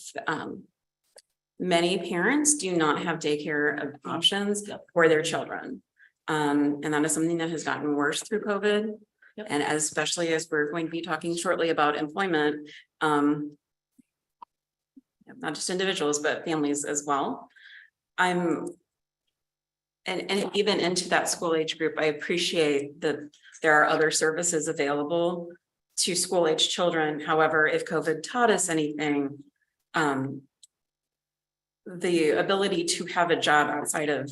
many parents do not have daycare options for their children. And that is something that has gotten worse through COVID. Yep. And especially as we're going to be talking shortly about employment, not just individuals, but families as well. And even into that school age group, I appreciate that there are other services available to school age children. However, if COVID taught us anything, the ability to have a job outside of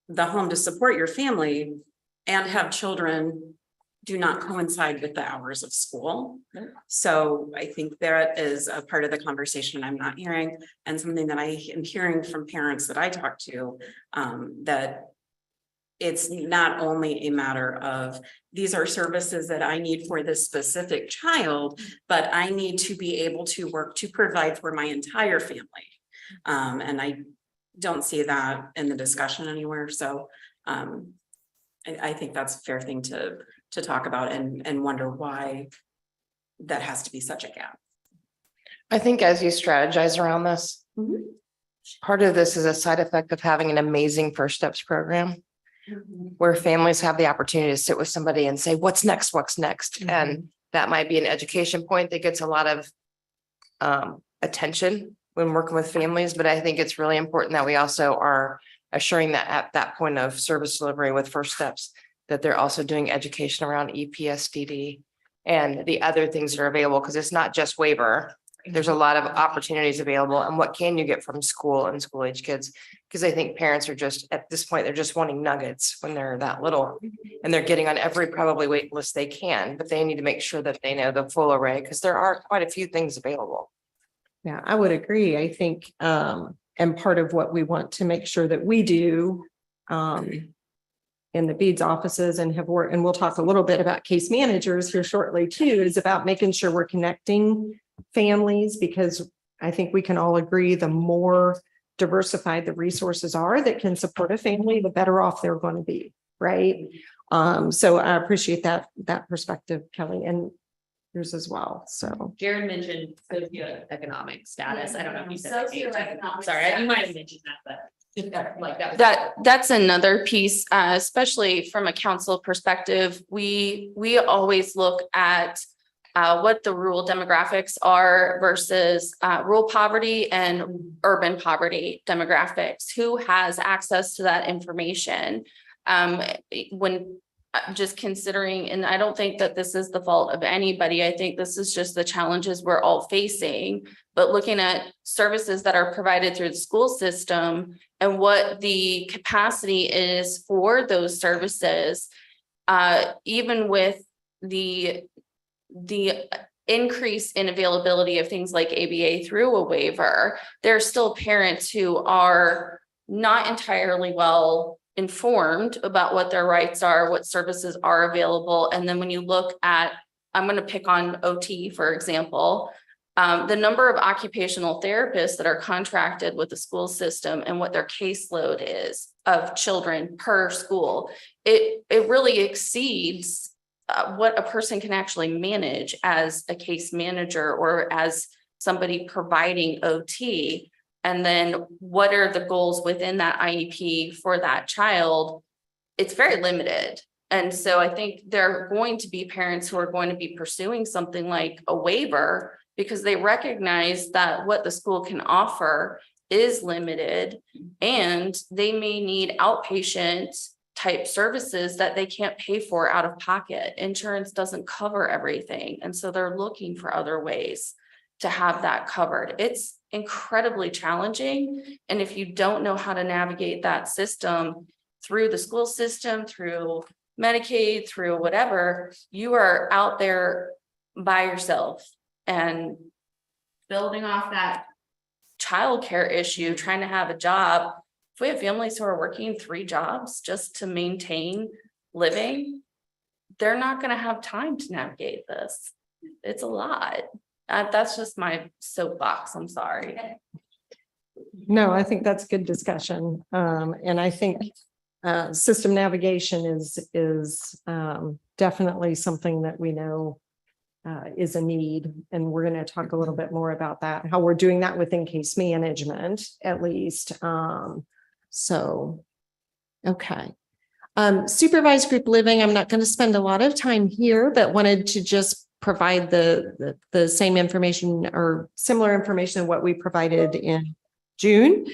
the home to support your family and have children do not coincide with the hours of school. So I think that is a part of the conversation I'm not hearing, and something that I am hearing from parents that I talk to, that it's not only a matter of these are services that I need for this specific child, but I need to be able to work to provide for my entire family. And I don't see that in the discussion anywhere. So I think that's a fair thing to talk about and wonder why that has to be such a gap. I think as you strategize around this, part of this is a side effect of having an amazing First Steps program where families have the opportunity to sit with somebody and say, what's next? What's next? And that might be an education point that gets a lot of attention when working with families. But I think it's really important that we also are assuring that at that point of service delivery with First Steps, that they're also doing education around EPSDD and the other things that are available, because it's not just waiver. There's a lot of opportunities available, and what can you get from school and school age kids? Because I think parents are just, at this point, they're just wanting nuggets when they're that little, and they're getting on every probably wait list they can, but they need to make sure that they know the full array, because there are quite a few things available. Yeah, I would agree. I think, and part of what we want to make sure that we do, in the beads offices and have worked, and we'll talk a little bit about case managers here shortly too, is about making sure we're connecting families, because I think we can all agree the more diversified the resources are that can support a family, the better off they're going to be, right? So I appreciate that perspective, Kelly, and yours as well. So Jared mentioned socioeconomic status. I don't know if you said that. Socioeconomic Sorry, you might have mentioned that, but like that. That's another piece, especially from a council perspective. We always look at what the rural demographics are versus rural poverty and urban poverty demographics. Who has access to that information? When just considering, and I don't think that this is the fault of anybody. I think this is just the challenges we're all facing. But looking at services that are provided through the school system and what the capacity is for those services, even with the increase in availability of things like ABA through a waiver, there are still parents who are not entirely well informed about what their rights are, what services are available. And then when you look at, I'm going to pick on OT, for example, the number of occupational therapists that are contracted with the school system and what their caseload is of children per school, it really exceeds what a person can actually manage as a case manager or as somebody providing OT. And then what are the goals within that IEP for that child? It's very limited. And so I think there are going to be parents who are going to be pursuing something like a waiver because they recognize that what the school can offer is limited and they may need outpatient type services that they can't pay for out of pocket. Insurance doesn't cover everything. And so they're looking for other ways to have that covered. It's incredibly challenging. And if you don't know how to navigate that system through the school system, through Medicaid, through whatever, you are out there by yourself and building off that childcare issue, trying to have a job. If we have families who are working 3 jobs just to maintain living, they're not going to have time to navigate this. It's a lot. That's just my soapbox. I'm sorry. No, I think that's good discussion. And I think system navigation is definitely something that we know is a need. And we're going to talk a little bit more about that, how we're doing that within case management, at least. So, okay. Supervised group living, I'm not going to spend a lot of time here, but wanted to just provide the same information or similar information than what we provided in June.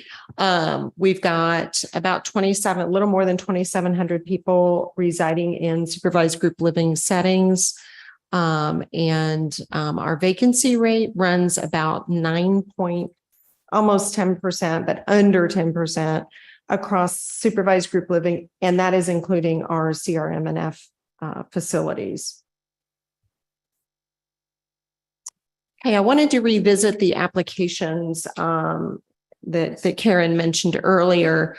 We've got about a little more than 2,700 people residing in supervised group living settings. Our vacancy rate runs about almost 10%, but under 10% across supervised group living. And that is including our CRM&F facilities. Hey, I wanted to revisit the applications that Karen mentioned earlier,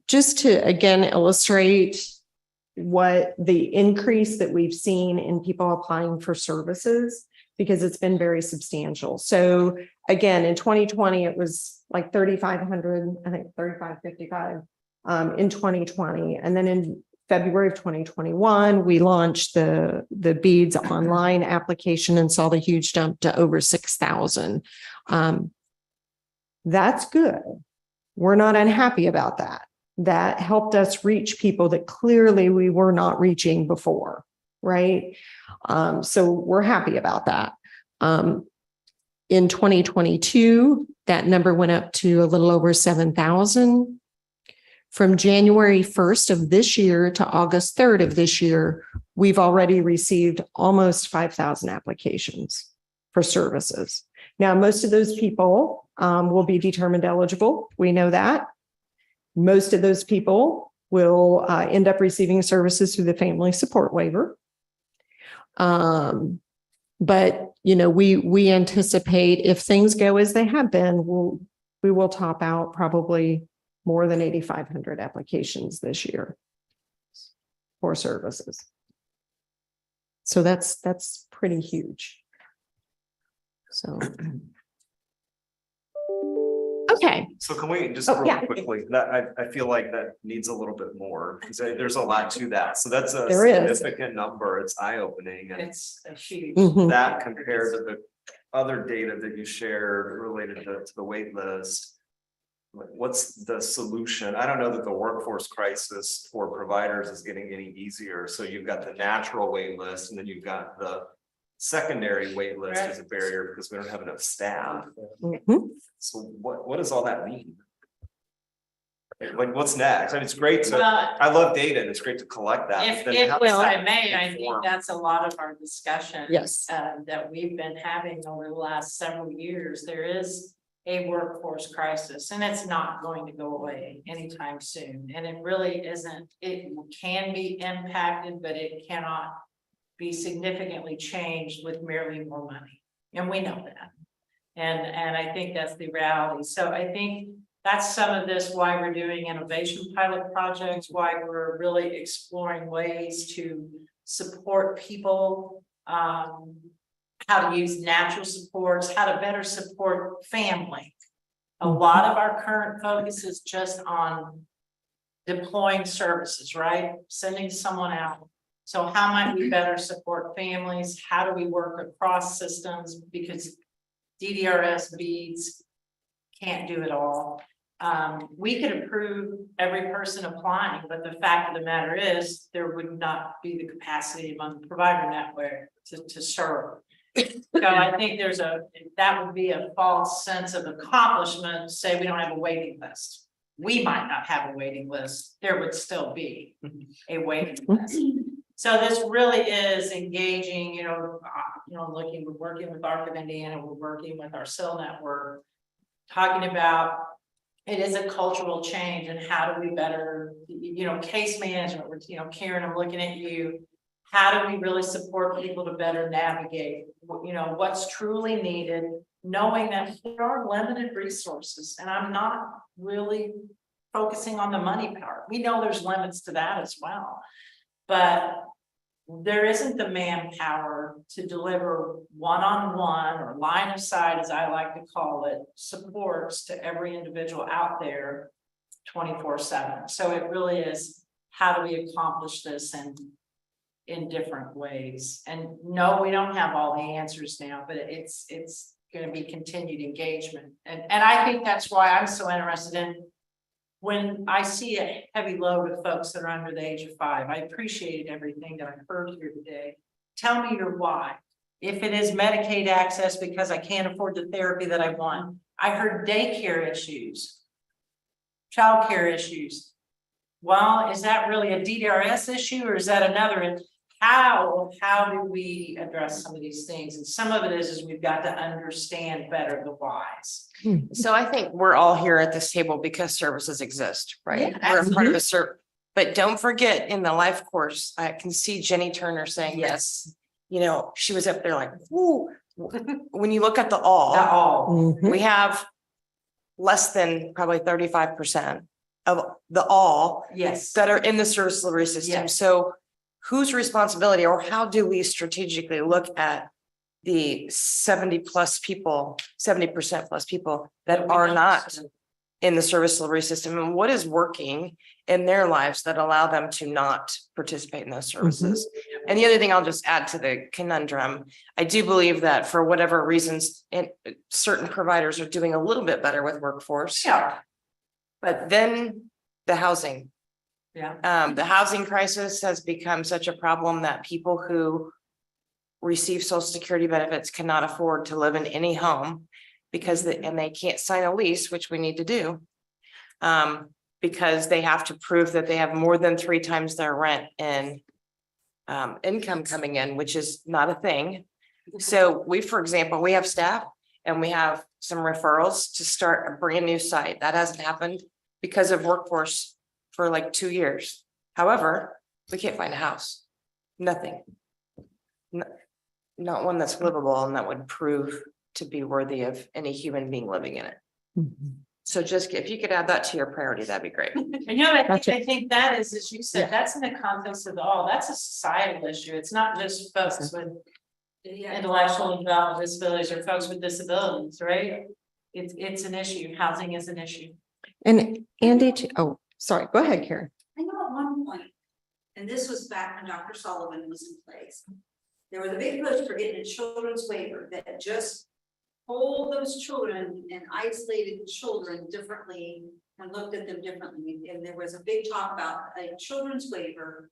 just to again illustrate what the increase that we've seen in people applying for services, because it's been very substantial. So again, in 2020, it was like 3,500, I think 3,555 in 2020. And then in February of 2021, we launched the BEADS online application and saw the huge jump to over 6,000. That's good. We're not unhappy about that. That helped us reach people that clearly we were not reaching before, right? So we're happy about that. In 2022, that number went up to a little over 7,000. From January 1st of this year to August 3rd of this year, we've already received almost 5,000 applications for services. Now, most of those people will be determined eligible. We know that. Most of those people will end up receiving services through the family support waiver. But, you know, we anticipate if things go as they have been, we will top out probably more than 8,500 applications this year for services. So that's pretty huge. So. Okay. So can we just Oh, yeah. real quickly, that I feel like that needs a little bit more because there's a lot to that. So that's a There is. significant number. It's eye-opening. And It's a huge. Mhm. that compared to the other data that you shared related to the wait list. What's the solution? I don't know that the workforce crisis for providers is getting any easier. So you've got the natural wait list and then you've got the secondary wait list as a barrier because we don't have enough staff. Mhm. So what does all that mean? Like what's next? I mean, it's great to, Well, I love data and it's great to collect that. if, but then how does I that may, I think inform? that's a lot of our discussion. Yes. That we've been having over the last several years. There is a workforce crisis and it's not going to go away anytime soon. And it really isn't, it can be impacted, but it cannot be significantly changed with merely more money. And we know that. And I think that's the reality. So I think that's some of this, why we're doing innovation pilot projects, why we're really exploring ways to support people, how to use natural supports, how to better support family. A lot of our current focus is just on deploying services, right? Sending someone out. So how might we better support families? How do we work across systems? Because DDRS BEADS can't do it all. We could approve every person applying, but the fact of the matter is there would not be the capacity among the provider network to serve. So I think that would be a false sense of accomplishment, say we don't have a waiting list. we might not have a waiting list, there would still be a waiting list. So this really is engaging, looking, we're working with ARC of Indiana, we're working with our cell network, talking about it is a cultural change and how do we better, case management, Karen, I'm looking at you. How do we really support people to better navigate, what's truly needed, knowing that there are limited resources, and I'm not really focusing on the money part. We know there's limits to that as well. But there isn't the manpower to deliver one-on-one or line of sight, as I like to call it, supports to every individual out there 24/7. So it really is, how do we accomplish this in different ways? And no, we don't have all the answers now, but it's going to be continued engagement. And I think that's why I'm so interested in when I see a heavy load of folks that are under the age of 5. I appreciated everything that I've heard here today. Tell me your why. If it is Medicaid access because I can't afford the therapy that I want. I heard daycare issues, childcare issues. Well, is that really a DDRS issue or is that another? And how do we address some of these things? And some of it is we've got to understand better the whys. So I think we're all here at this table because services exist, right? Yeah, We're a part of a but don't forget in the life course, I can see Jenny Turner saying this. She was up there like, whoo. When you look at the all, we have less than probably 35% of the all Yes. that are in the service delivery system. Yes. So whose responsibility or how do we strategically look at the 70% plus people that are not in the service delivery system, and what is working in their lives that allow them to not participate in those services? And the other thing I'll just add to the conundrum, I do believe that for whatever reasons, certain providers are doing a little bit better with workforce. Yeah. But then the housing. Yeah. The housing crisis has become such a problem that people who receive Social Security benefits cannot afford to live in any home because they can't sign a lease, which we need to do. Because they have to prove that they have more than 3 times their rent in income coming in, which is not a thing. So for example, we have staff and we have some referrals to start a brand new site. That hasn't happened because of workforce for like 2 years. However, we can't find a house. Nothing. Not one that's livable and that would prove to be worthy of any human being living in it. So just if you could add that to your priority, that'd be great. I think that is, as you said, that's in the context of that's a societal issue. It's not just folks with intellectual and developmental disabilities or folks with disabilities, right? It's an issue. Housing is an issue. And Andy, sorry, go ahead, Karen. I know at one point, and this was back when Dr. Sullivan was in place, there was a big push for getting a children's waiver that just hold those children and isolated children differently and looked at them differently. And there was a big talk about a children's waiver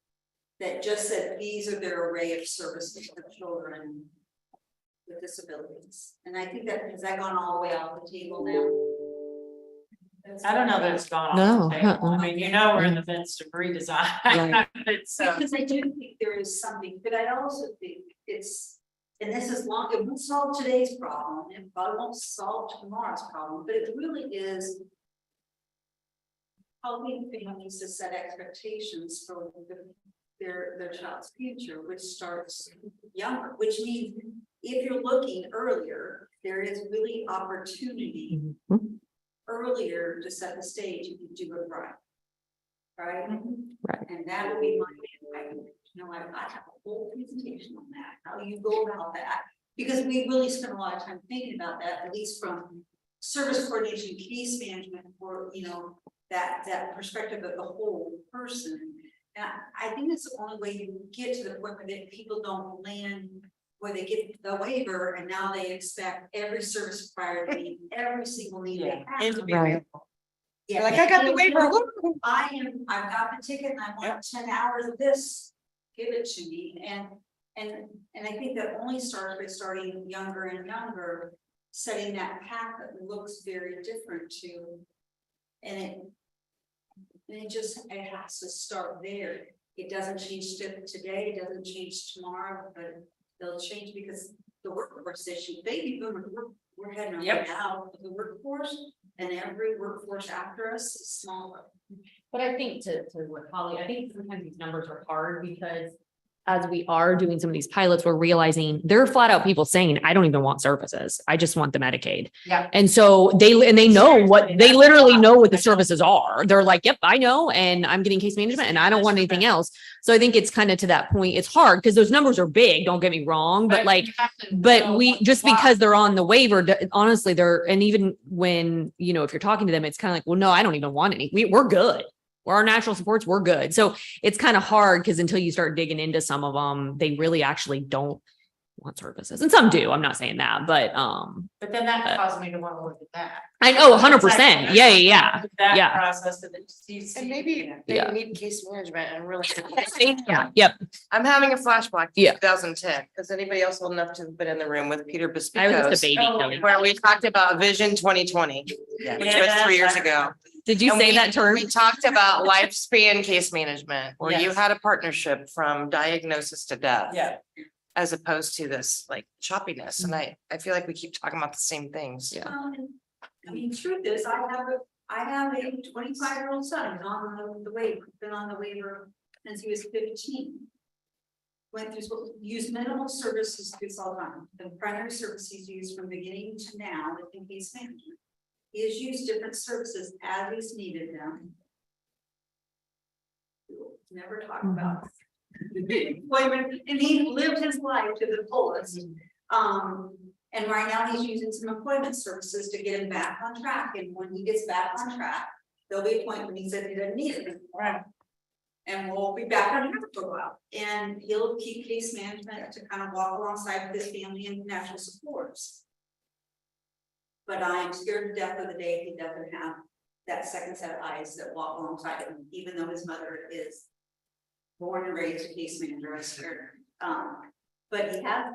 that just said these are their array of services for children with disabilities. And I think has that gone all the way off the table now? I don't know that it's gone No, off the table. I mean, we're in the midst of redesign. Right. Because I do think there is something, but I also think and this is long, it won't solve today's problem, and probably won't solve tomorrow's problem, but it really is helping families to set expectations for their child's future, which starts younger, which means if you're looking earlier, there is really opportunity earlier to set the stage if you do it right. Right? Right. And that would be I have a whole presentation on that, how you go about that, because we really spend a lot of time thinking about that, at least from service coordination, case management, or that perspective of the whole person. And I think it's the only way you get to the point where people don't land where they get the waiver and now they expect every service provider to meet every single need they have. Right. Yeah, Like, I got the waiver. I've got the ticket and I want 10 hours of this, give it to me. And I think that only starts by starting younger and younger, setting that path that looks very different to, and And it has to start there. It doesn't change today, it doesn't change tomorrow, but they'll change because the workforce issue, baby boomers, we're heading right Yep. out of the workforce. And every workforce after us is smaller. But I think to what Holly, I think sometimes these numbers are hard because as we are doing some of these pilots, we're realizing there are flat out people saying, I don't even want services. I just want the Medicaid. Yeah. And so they know they literally know what the services are. They're like, yep, I know. And I'm getting case management and I don't want anything else. So I think it's kind of to that point. It's hard because those numbers are big. Don't get me wrong, but like, but we, just because they're on the waiver, honestly, and even when, if you're talking to them, it's kind of like, well, no, I don't even want any. We're good. We're our natural supports. We're good. So it's kind of hard because until you start digging into some of them, they really actually don't want services. And some do. I'm not saying that, but But then that caused me to want to look at that. I know 100%. Yeah. That Yeah. process of And maybe they Yeah. need case management and really. Yeah. Yep. I'm having a flashback to Yeah. 2010. Is anybody else old enough to have been in the room with Peter I was Bespico? just a baby. Kelly. Where we talked about Vision 2020, which was 3 years ago. Did you And say we- that term? We talked about lifespan case management, where you Yes. had a partnership from diagnosis to death. Yeah. As opposed to this like choppiness. And I feel like we keep talking about the same things. Yeah. I mean, truth is, I have a 25-year-old son who's on the waiver, been on the waiver since he was 15. Went through school, used minimal services this all the time. The primary services used from beginning to now within case management. He has used different services as he's needed them. Never talk about employment, and he lived his life to the fullest. And right now he's using some employment services to get him back on track, and when he gets back on track, there'll be a point when he said he doesn't need it anymore. And we'll be back on track for a while, and he'll keep case management to kind of walk alongside with his family and natural supports. But I'm scared to death of the day he doesn't have that second set of eyes that walk alongside him, even though his mother is born and raised a case manager. I scared her. But he has,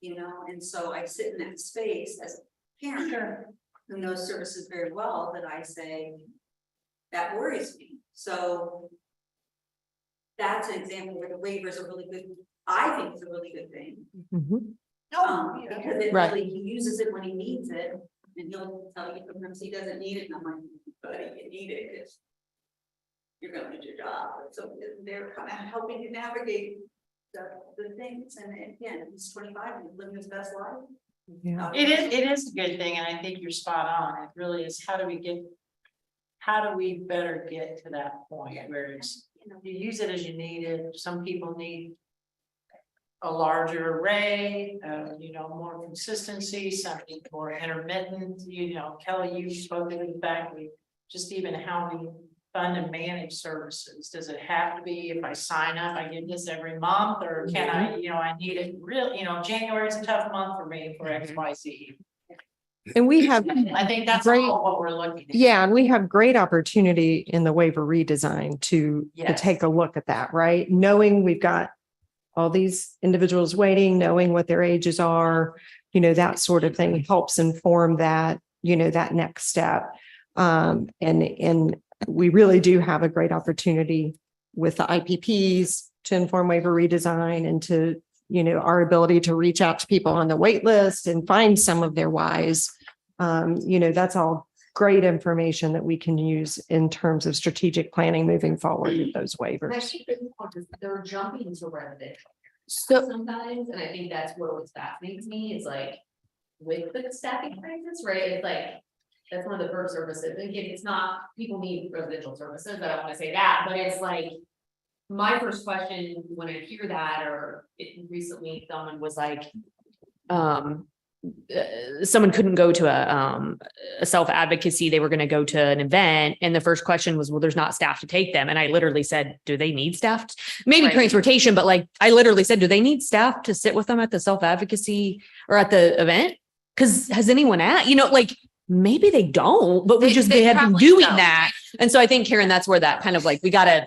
and so I sit in that space as a parent who knows services very well, that I say, that worries me. So that's an example where the waiver is a really good, I think it's a really good thing. Because it Right. really, he uses it when he needs it, and he'll tell you sometimes he doesn't need it, and I'm like, buddy, you need it, because you're gonna lose your job. So they're kind of helping you navigate the things, and again, he's 25 and he's living his best life. Yeah. It is a good thing, and I think you're spot on. It really is. How do we better get to that point where it's, you use it as you need it. Some people need a larger array, more consistency, something more intermittent, Kelly, you spoke to the fact we just even how we fund and manage services. Does it have to be, if I sign up, I get this every month, or can I, I need it really, January is a tough month for me for XYZ. And we have, I think that's Great. all what we're looking at. yeah, and we have great opportunity in the waiver redesign to Yes. take a look at that, right? Knowing we've got all these individuals waiting, knowing what their ages are, that sort of thing helps inform that, that next step. And we really do have a great opportunity with the IPPs to inform waiver redesign and to, our ability to reach out to people on the wait list and find some of their whys. That's all great information that we can use in terms of strategic planning moving forward with those waivers. They're jumping into residential. So sometimes, and I think that's what always fascinates me, is like with the staffing crisis, right? It's like, that's one of the first services. And again, it's not, people need residential services, I don't want to say that, but it's like, my first question when I hear that, or recently someone was like, someone couldn't go to a self-advocacy, they were going to go to an event, and the first question was, well, there's not staff to take them. And I literally said, do they need staff? Maybe Right. transportation, but like, I literally said, do they need staff to sit with them at the self-advocacy or at the event? Because has anyone maybe they don't, but we They have been probably doing don't. that. And so I think, Karen, that's where that kind of like, we got to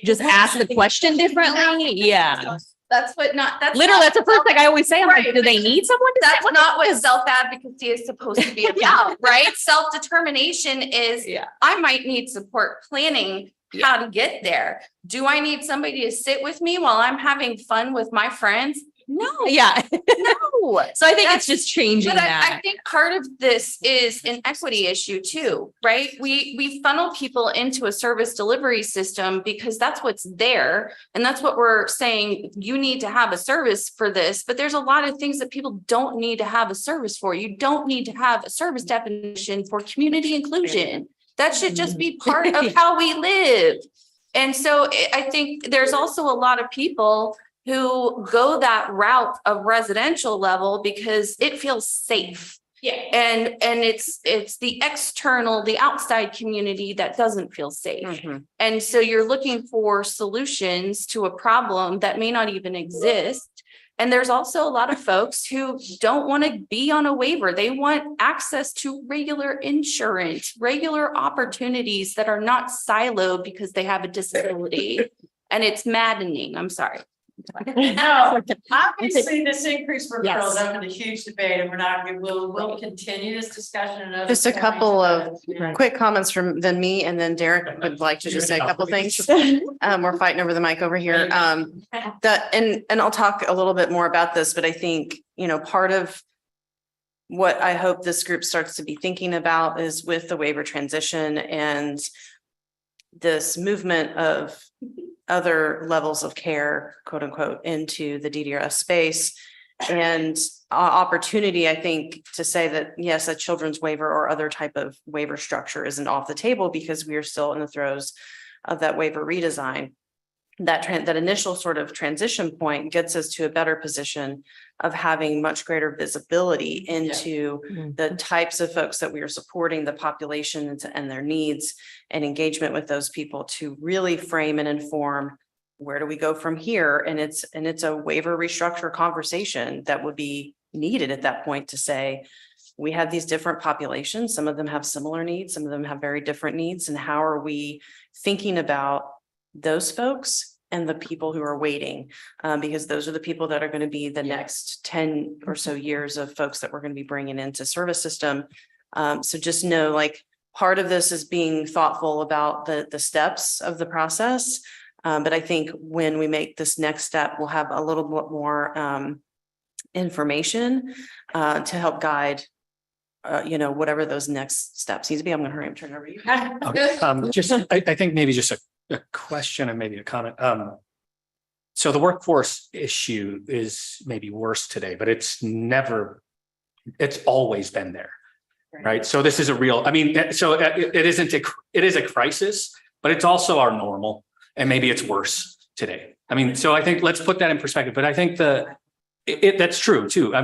just ask the question differently. Yeah. That's what not, that's. Literally, not that's the first thing I always say. I'm like, Right, do they need someone to That's sit with not what self-advocacy is supposed to be about, right? Self-determination is, Yeah. I might need support planning how to get there. Do I need somebody to sit with me while I'm having fun with my friends? No, Yeah. no. So I think That's- it's just changing But I that. think part of this is an equity issue too, right? We funnel people into a service delivery system because that's what's there. And that's what we're saying, you need to have a service for this, but there's a lot of things that people don't need to have a service for. You don't need to have a service definition for community inclusion. That should just be part of how we live. And so I think there's also a lot of people who go that route of residential level because it feels safe. Yeah. And it's the external, the outside community that doesn't feel safe. Mhm. And so you're looking for solutions to a problem that may not even exist. And there's also a lot of folks who don't want to be on a waiver. They want access to regular insurance, regular opportunities that are not siloed because they have a disability. And it's maddening. I'm sorry. No, obviously this increase for Yes. girls opened a huge debate and we'll continue this discussion. another Just a point, couple of but, yeah. quick comments from then me and then Derek would like to just say a couple things. We're fighting over the mic over here. And I'll talk a little bit more about this, but I think, part of what I hope this group starts to be thinking about is with the waiver transition and this movement of other levels of care, quote unquote, into the DDRS space. And opportunity, I think, to say that, yes, a children's waiver or other type of waiver structure isn't off the table because we are still in the throes of that waiver redesign. That initial sort of transition point gets us to a better position of having much greater visibility into the types of folks that we are supporting, the population and their needs and engagement with those people to really frame and inform where do we go from here? And it's a waiver restructure conversation that would be needed at that point to say, we have these different populations. Some of them have similar needs, some of them have very different needs. And how are we thinking about those folks and the people who are waiting, because those are the people that are going to be the next 10 or so years of folks that we're going to be bringing into service system. So just know, like, part of this is being thoughtful about the steps of the process. But I think when we make this next step, we'll have a little bit more information to help guide whatever those next steps need to be. I'm going to hurry and turn it over to you. Okay, just, I think maybe just a question and maybe a comment. So the workforce issue is maybe worse today, but it's always been there, right? So this is a real, so it is a crisis, but it's also our normal, and maybe it's worse today. So I think let's put that in perspective, but I think that's true too. I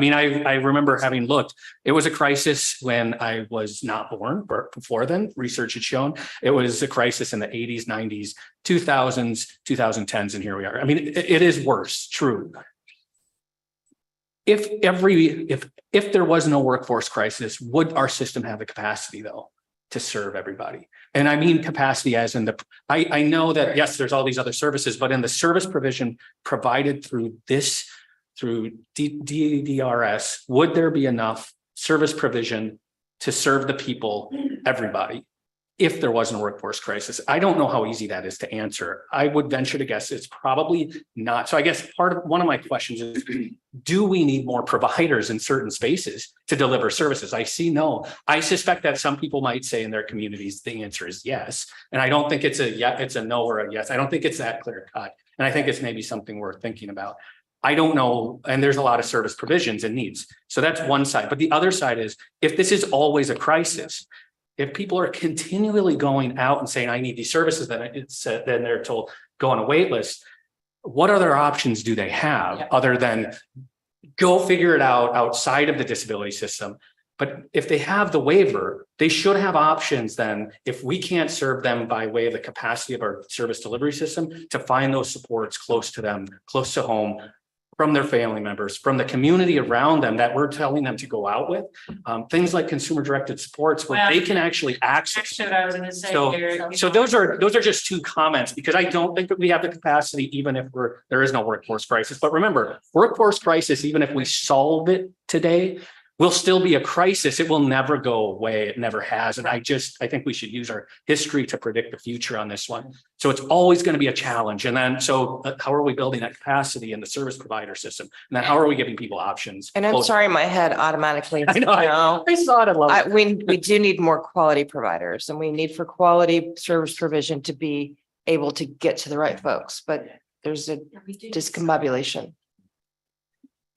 remember having looked, it was a crisis when I was not born, but before then, research had shown it was a crisis in the 80s, 90s, 2000s, 2010s, and here we are. It is worse, true. If there was no workforce crisis, would our system have the capacity though to serve everybody? And I mean capacity as in I know that, yes, there's all these other services, but in the service provision provided through DDRS, would there be enough service provision to serve the people, everybody, if there wasn't a workforce crisis? I don't know how easy that is to answer. I would venture to guess it's probably not. So I guess one of my questions is, do we need more providers in certain spaces to deliver services? I see no. I suspect that some people might say in their communities, the answer is yes. And I don't think it's a no or a yes. I don't think it's that clear cut. And I think it's maybe something worth thinking about. I don't know. And there's a lot of service provisions and needs. So that's one side. But the other side is, if this is always a crisis, if people are continually going out and saying, I need these services, then they're told, go on a wait list. What other options do they have other than go figure it out outside of the disability system? But if they have the waiver, they should have options then, if we can't serve them by way of the capacity of our service delivery system, to find those supports close to them, close to home, from their family members, from the community around them that we're telling them to go out with. Things like consumer directed supports where they can actually access. That's what I was gonna say, So- Derek. So those are just two comments, because I don't think that we have the capacity, even if there is no workforce crisis. But remember, workforce crisis, even if we solve it today, will still be a crisis. It will never go away. It never has. And I think we should use our history to predict the future on this one. So it's always going to be a challenge. And then, so how are we building that capacity in the service provider system? And then how are we giving people options? And I'm sorry, my head automatically. I know, I saw it. I love it. We do need more quality providers, and we need for quality service provision to be able to get to the right folks, but there's a discombobulation.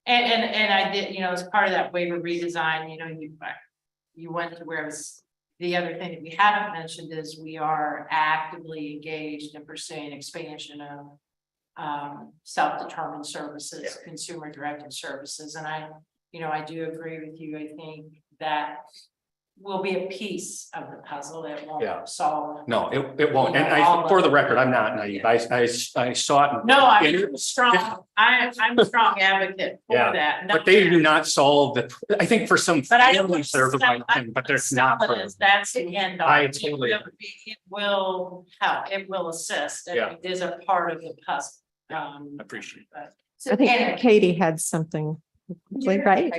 And I did, as part of that waiver redesign, you went to where it was, the other thing that we haven't mentioned is we are actively engaged in pursuing expansion of self-determined services, consumer directed services. And I do agree with you. I think that will be a piece of the puzzle. It won't solve. No, it won't. And for the record, I'm not naive. I saw it. No, I'm strong. I'm a strong advocate for that. But they do not solve I think for some But I families, they're the right thing, but there's not. That's the end. I totally agree. It will help. It will assist. Yeah. It is a part of the puzzle. Appreciate it. I think Katie had something, right?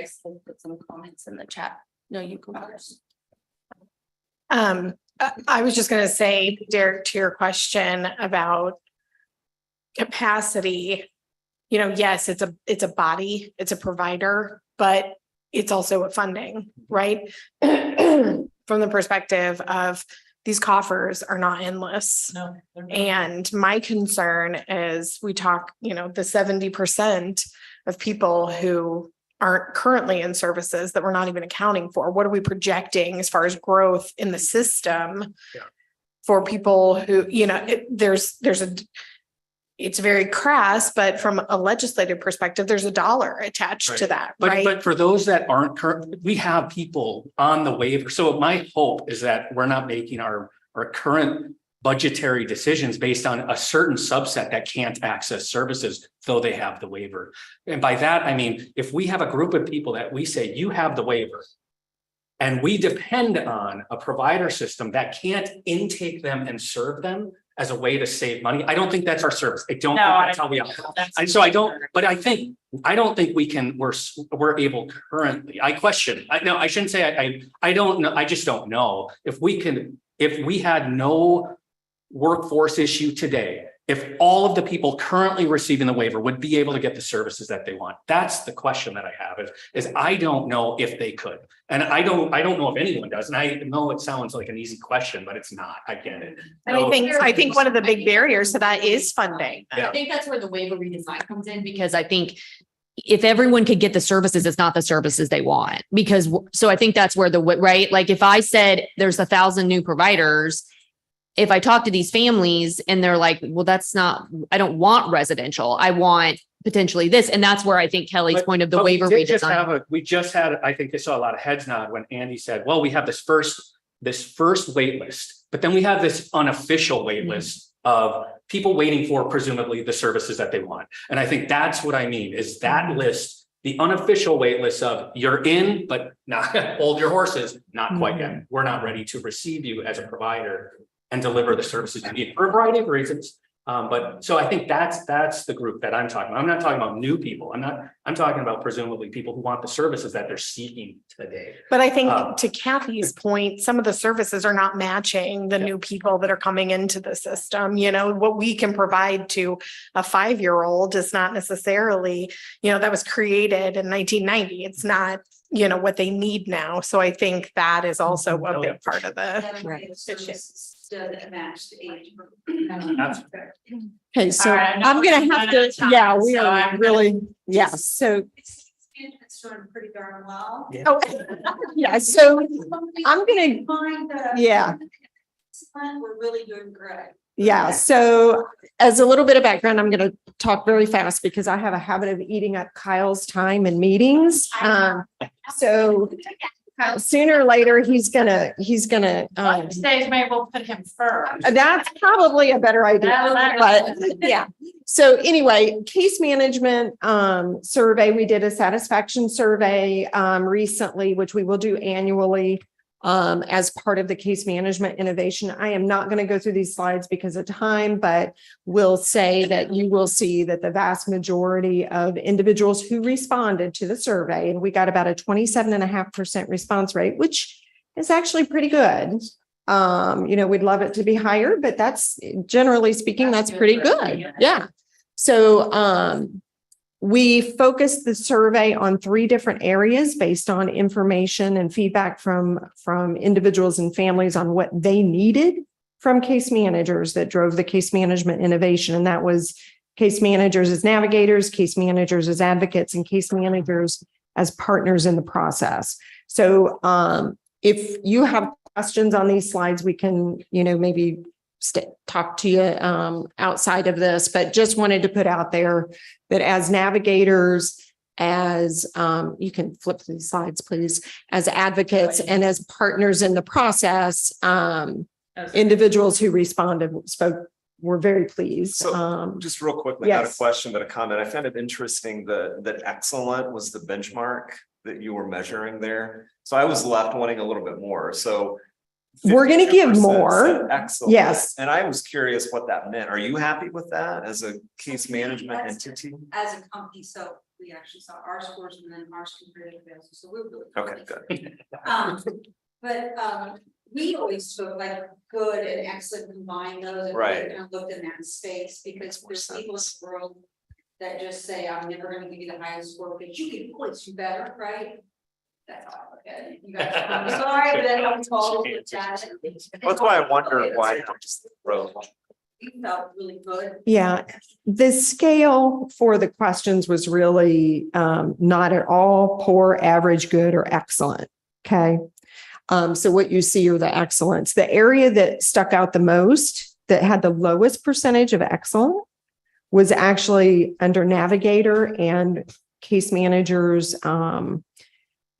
Put some comments in the chat. No, you go first. I was just gonna say, Derek, to your question about capacity, yes, it's a body, it's a provider, but it's also a funding, right? From the perspective of these coffers are not endless. No. they're not. And my concern is we talk, the 70% of people who aren't currently in services that we're not even accounting for. What are we projecting as far as growth in the system? Yeah. For people who, it's very crass, but from a legislative perspective, there's a dollar attached to that, right? But for those that aren't current, we have people on the waiver. So my hope is that we're not making our current budgetary decisions based on a certain subset that can't access services, though they have the waiver. And by that, I mean, if we have a group of people that we say, you have the waiver, and we depend on a provider system that can't intake them and serve them as a way to save money, I don't think that's our service. I don't think that's how we operate. And so I don't think we can, we're able currently, I question, I shouldn't say I don't know, I just don't know if we had no workforce issue today, if all of the people currently receiving the waiver would be able to get the services that they want. That's the question that I have is I don't know if they could. And I don't know if anyone does. And I know it sounds like an easy question, but it's not. I get it. And I think one of the big barriers to that is funding. I think that's where the waiver redesign comes in, because I think if everyone could get the services, it's not the services they want. So I think that's where right? Like if I said there's 1,000 new providers, if I talk to these families and they're like, well, I don't want residential. I want potentially this. And that's where I think Kelly's point of the waiver redesign. We just had, I think I saw a lot of heads nod when Andy said, well, we have this first wait list, but then we have this unofficial wait list of people waiting for presumably the services that they want. And I think that's what I mean is that list, the unofficial wait list of you're in, but not hold your horses, not quite yet. We're not ready to receive you as a provider and deliver the services you need for a variety of reasons. But so I think that's the group that I'm talking about. I'm not talking about new people. I'm talking about presumably people who want the services that they're seeking today. But I think to Kathy's point, some of the services are not matching the new people that are coming into the system. What we can provide to a 5-year-old is not necessarily, that was created in 1990. It's not, what they need now. So I think that is also a big part of the Doesn't match the age. Okay, so All right, I know I'm gonna we're have running out of to, time, yeah, we so are I'm really, yeah, so, It's doing pretty darn well. oh, yeah, so I'm gonna, Find the. yeah. We're really doing great. Yeah, so as a little bit of background, I'm going to talk very fast because I have a habit of eating up Kyle's time in meetings. So sooner or later, he's gonna, Stage, maybe we'll put him first. that's probably a better idea, but yeah. So anyway, case management survey, we did a satisfaction survey recently, which we will do annually as part of the case management innovation. I am not going to go through these slides because of time, but will say that you will see that the vast majority of individuals who responded to the survey, and we got about a 27.5% response rate, which is actually pretty good. We'd love it to be higher, but that's generally speaking, that's pretty good. Yeah. So we focused the survey on 3 different areas based on information and feedback from individuals and families on what they needed from case managers that drove the case management innovation. And that was case managers as navigators, case managers as advocates, and case managers as partners in the process. So if you have questions on these slides, we can, maybe talk to you outside of this, but just wanted to put out there that as navigators, as you can flip these slides, please, as advocates and as partners in the process, individuals who responded were very pleased. So just real quickly, not a question, but a comment. I found it interesting that excellent was the benchmark that you were measuring there. So I was left wanting a little bit more. So we're going to give more. Excellent. Yes. And I was curious what that meant. Are you happy with that as a case management entity? As a company, so we actually saw our scores and then ours compared to theirs, so we're really. Okay, good. But we always took like good and excellent, combine those and Right. really kind of looked in that space, because there's people in the world that just say, I'm never gonna give you the highest score, but you can always do better, right? That's how I look at it. You guys, I'm sorry, but then I'm told with that. That's why I wonder why I just wrote. We felt really good. Yeah, the scale for the questions was really not at all poor, average, good, or excellent. Okay. So what you see are the excellence. The area that stuck out the most, that had the lowest percentage of excellent, was actually under navigator and case managers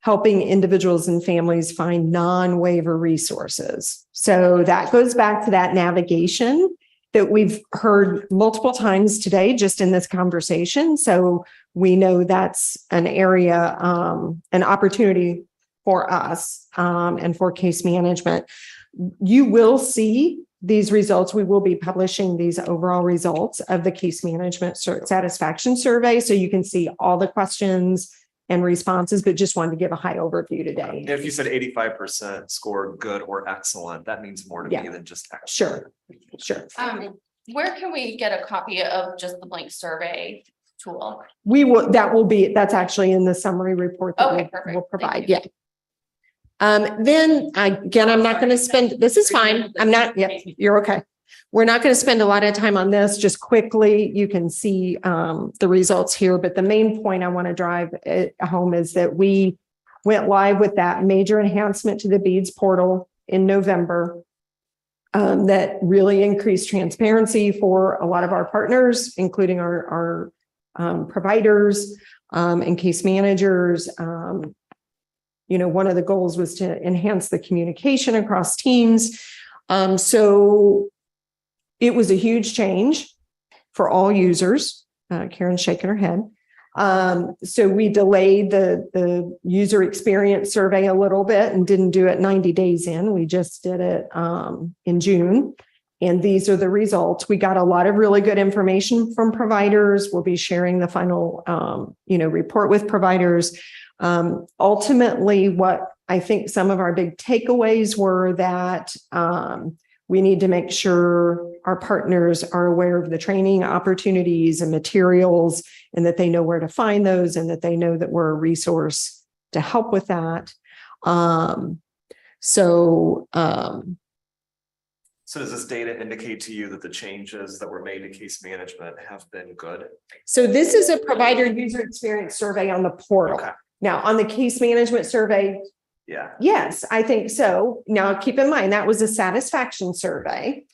helping individuals and families find non-waiver resources. So that goes back to that navigation that we've heard multiple times today, just in this conversation. So we know that's an area, an opportunity for us and for case management. You will see these results. We will be publishing these overall results of the case management satisfaction survey. So you can see all the questions and responses, but just wanted to give a high overview today. If you said 85% scored good or excellent, that means more to me than just excellent. Sure. Where can we get a copy of just the blank survey tool? That's actually in the summary report that Okay, perfect. we'll provide. Thank you. Yeah. Then again, I'm not going to spend, this is fine. You're okay. We're not going to spend a lot of time on this. Just quickly, you can see the results here. But the main point I want to drive home is that we went live with that major enhancement to the BEADS portal in November that really increased transparency for a lot of our partners, including our providers and case managers. One of the goals was to enhance the communication across teams. So it was a huge change for all users. Karen's shaking her head. So we delayed the user experience survey a little bit and didn't do it 90 days in. We just did it in June. And these are the results. We got a lot of really good information from providers. We'll be sharing the final, report with providers. Ultimately, what I think some of our big takeaways were that we need to make sure our partners are aware of the training opportunities and materials, and that they know where to find those, and that they know that we're a resource to help with that. So does this data indicate to you that the changes that were made to case management have been good? So this is a provider user experience survey on the portal. Okay. Now, on the case management survey, Yeah. yes, I think so. Now, keep in mind, that was a satisfaction survey.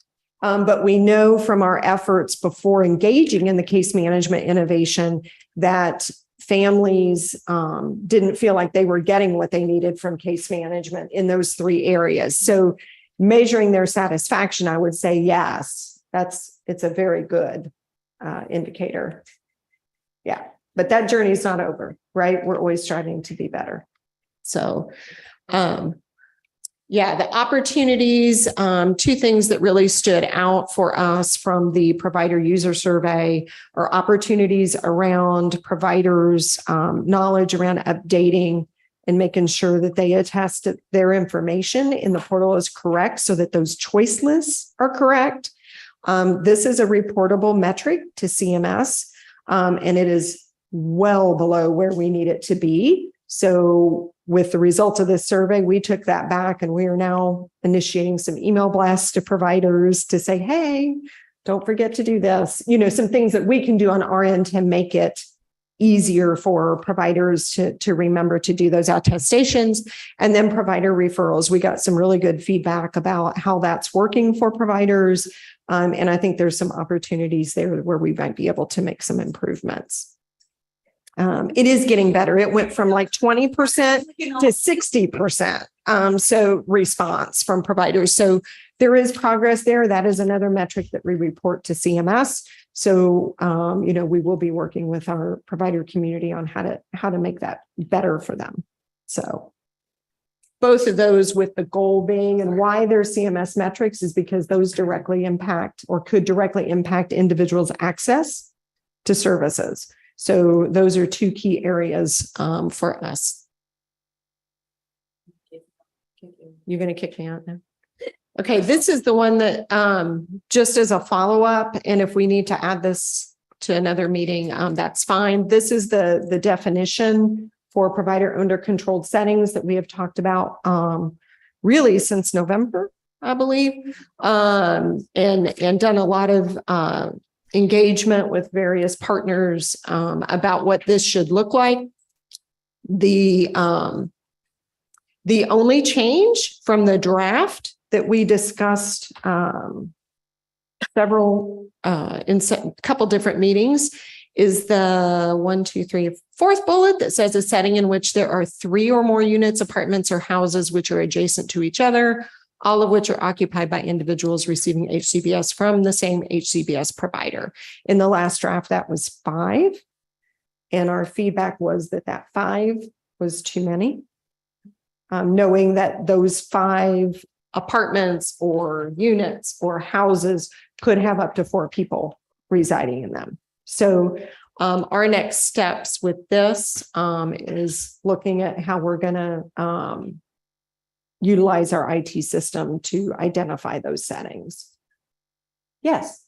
But we know from our efforts before engaging in the case management innovation that families didn't feel like they were getting what they needed from case management in those 3 areas. So measuring their satisfaction, I would say, yes, it's a very good indicator. Yeah, but that journey is not over, right? We're always striving to be better. So, yeah, the opportunities, 2 things that really stood out for us from the provider user survey are opportunities around providers' knowledge around updating and making sure that they attest that their information in the portal is correct so that those choice lists are correct. This is a reportable metric to CMS, and it is well below where we need it to be. So with the results of this survey, we took that back and we are now initiating some email blasts to providers to say, hey, don't forget to do this. Some things that we can do on our end to make it easier for providers to remember to do those attestations. And then provider referrals. We got some really good feedback about how that's working for providers. And I think there's some opportunities there where we might be able to make some improvements. It is getting better. It went from like 20% to 60%. So response from providers. So there is progress there. That is another metric that we report to CMS. So, we will be working with our provider community on how to make that better for them. So both of those with the goal being, and why there's CMS metrics is because those directly impact or could directly impact individuals' access to services. So those are 2 key areas for us. You're going to kick me out now? Okay, this is the one that just as a follow-up, and if we need to add this to another meeting, that's fine. This is the definition for provider-owned or controlled settings that we have talked about really since November, I believe, and done a lot of engagement with various partners about what this should look like. The only change from the draft that we discussed several in a couple different meetings is the 1, 2, 3, 4th bullet that says a setting in which there are 3 or more units, apartments, or houses which are adjacent to each other, all of which are occupied by individuals receiving HCBS from the same HCBS provider. In the last draft, that was 5. And our feedback was that 5 was too many. Knowing that those 5 apartments or units or houses could have up to 4 people residing in them. So our next steps with this is looking at how we're going to utilize our IT system to identify those settings. Yes.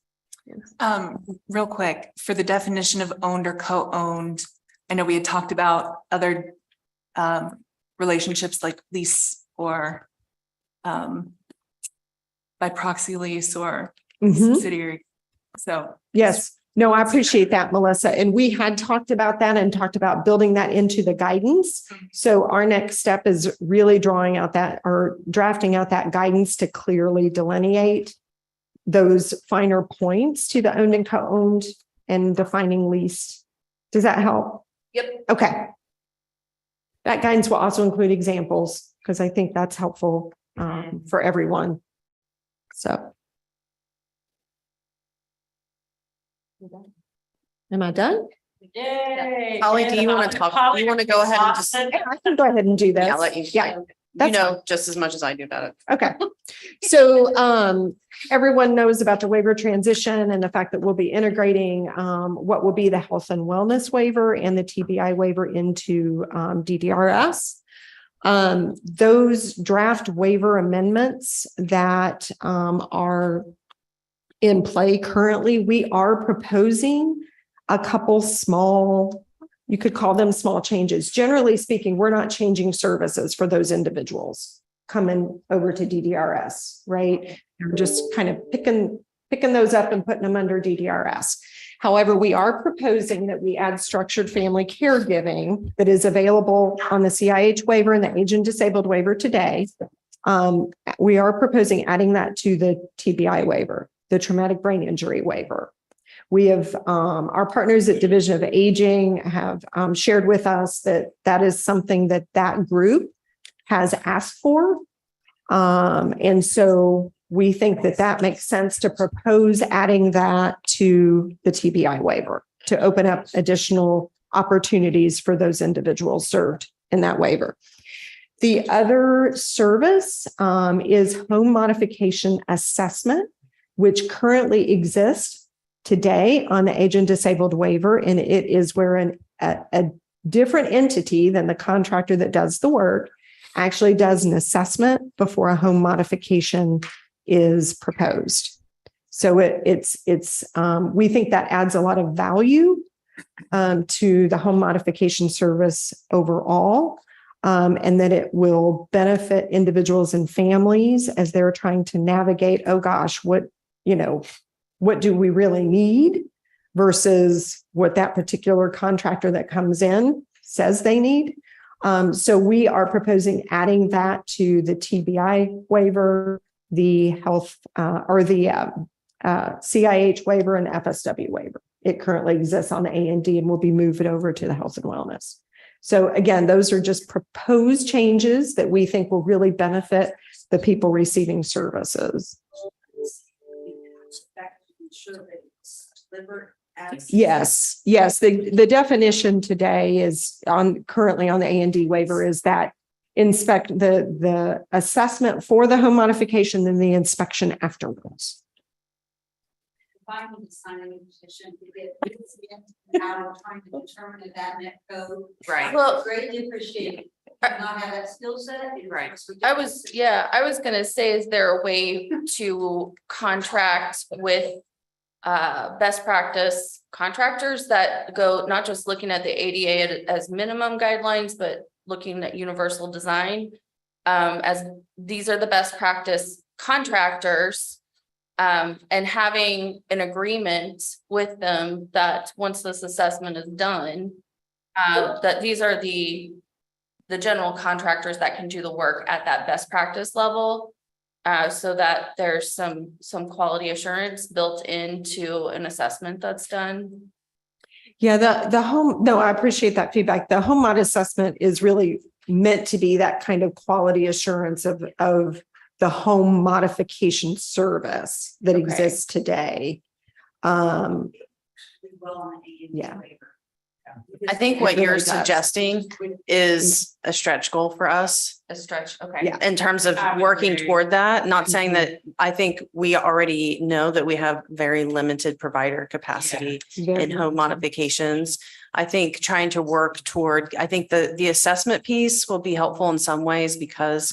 Real quick, for the definition of owned or co-owned, I know we had talked about other relationships like lease or by proxy lease or subsidiary. So yes. No, I appreciate that, Melissa. And we had talked about that and talked about building that into the guidance. So our next step is really drawing out that or drafting out that guidance to clearly delineate those finer points to the owned and co-owned and defining lease. Does that help? Yep. Okay. That guidance will also include examples because I think that's helpful for everyone. So. Am I done? Yay. Holly, do you want to talk? Do you want to go ahead and just, Yeah, I can go ahead and do this. yeah, I'll let you. Yeah, You that's know just as much as I do about it. okay. So everyone knows about the waiver transition and the fact that we'll be integrating what will be the health and wellness waiver and the TBI waiver into DDRS. Those draft waiver amendments that are in play currently, we are proposing a couple small, you could call them small changes. Generally speaking, we're not changing services for those individuals coming over to DDRS, right? We're just kind of picking those up and putting them under DDRS. However, we are proposing that we add structured family caregiving that is available on the CIH waiver and the age and disabled waiver today. We are proposing adding that to the TBI waiver, the traumatic brain injury waiver. We have, our partners at Division of Aging have shared with us that that is something that that group has asked for. And so we think that that makes sense to propose adding that to the TBI waiver to open up additional opportunities for those individuals served in that waiver. The other service is home modification assessment, which currently exists today on the age and disabled waiver. And it is where a different entity than the contractor that does the work actually does an assessment before a home modification is proposed. So we think that adds a lot of value to the home modification service overall, and that it will benefit individuals and families as they're trying to navigate, oh gosh, what do we really need versus what that particular contractor that comes in says they need. So we are proposing adding that to the TBI waiver, the health or the CIH waiver and FSW waiver. It currently exists on the A&D and will be moved over to the health and wellness. So again, those are just proposed changes that we think will really benefit the people receiving services. Yes. The definition today is currently on the A&D waiver is that inspect the assessment for the home modification and the inspection afterwards. If I need to sign a petition to get out of trying to determine that net code. Right. Well, greatly appreciate it. Not have that skill set. Right. I was gonna say, is there a way to contract with best practice contractors that go, not just looking at the ADA as minimum guidelines, but looking at universal design? As these are the best practice contractors, and having an agreement with them that once this assessment is done, that these are the general contractors that can do the work at that best practice level, so that there's some quality assurance built into an assessment that's done. Yeah, I appreciate that feedback. The home mod assessment is really meant to be that kind of quality assurance of the home modification service that exists today. Yeah. I think what It really you're does. suggesting is a stretch goal for us. A stretch, okay. Yeah. In terms of I would working agree. toward that, not saying that, I think we already know that we have very limited provider capacity in home modifications. I think trying to work toward, I think the assessment piece will be helpful in some ways because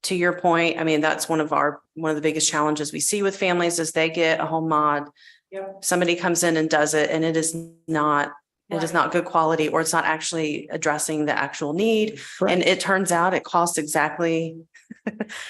to your point, I mean, that's one of the biggest challenges we see with families is they get a home mod. Yep. Somebody comes in and does it and it is not good quality, or it's not actually addressing the actual need. And it turns out it costs exactly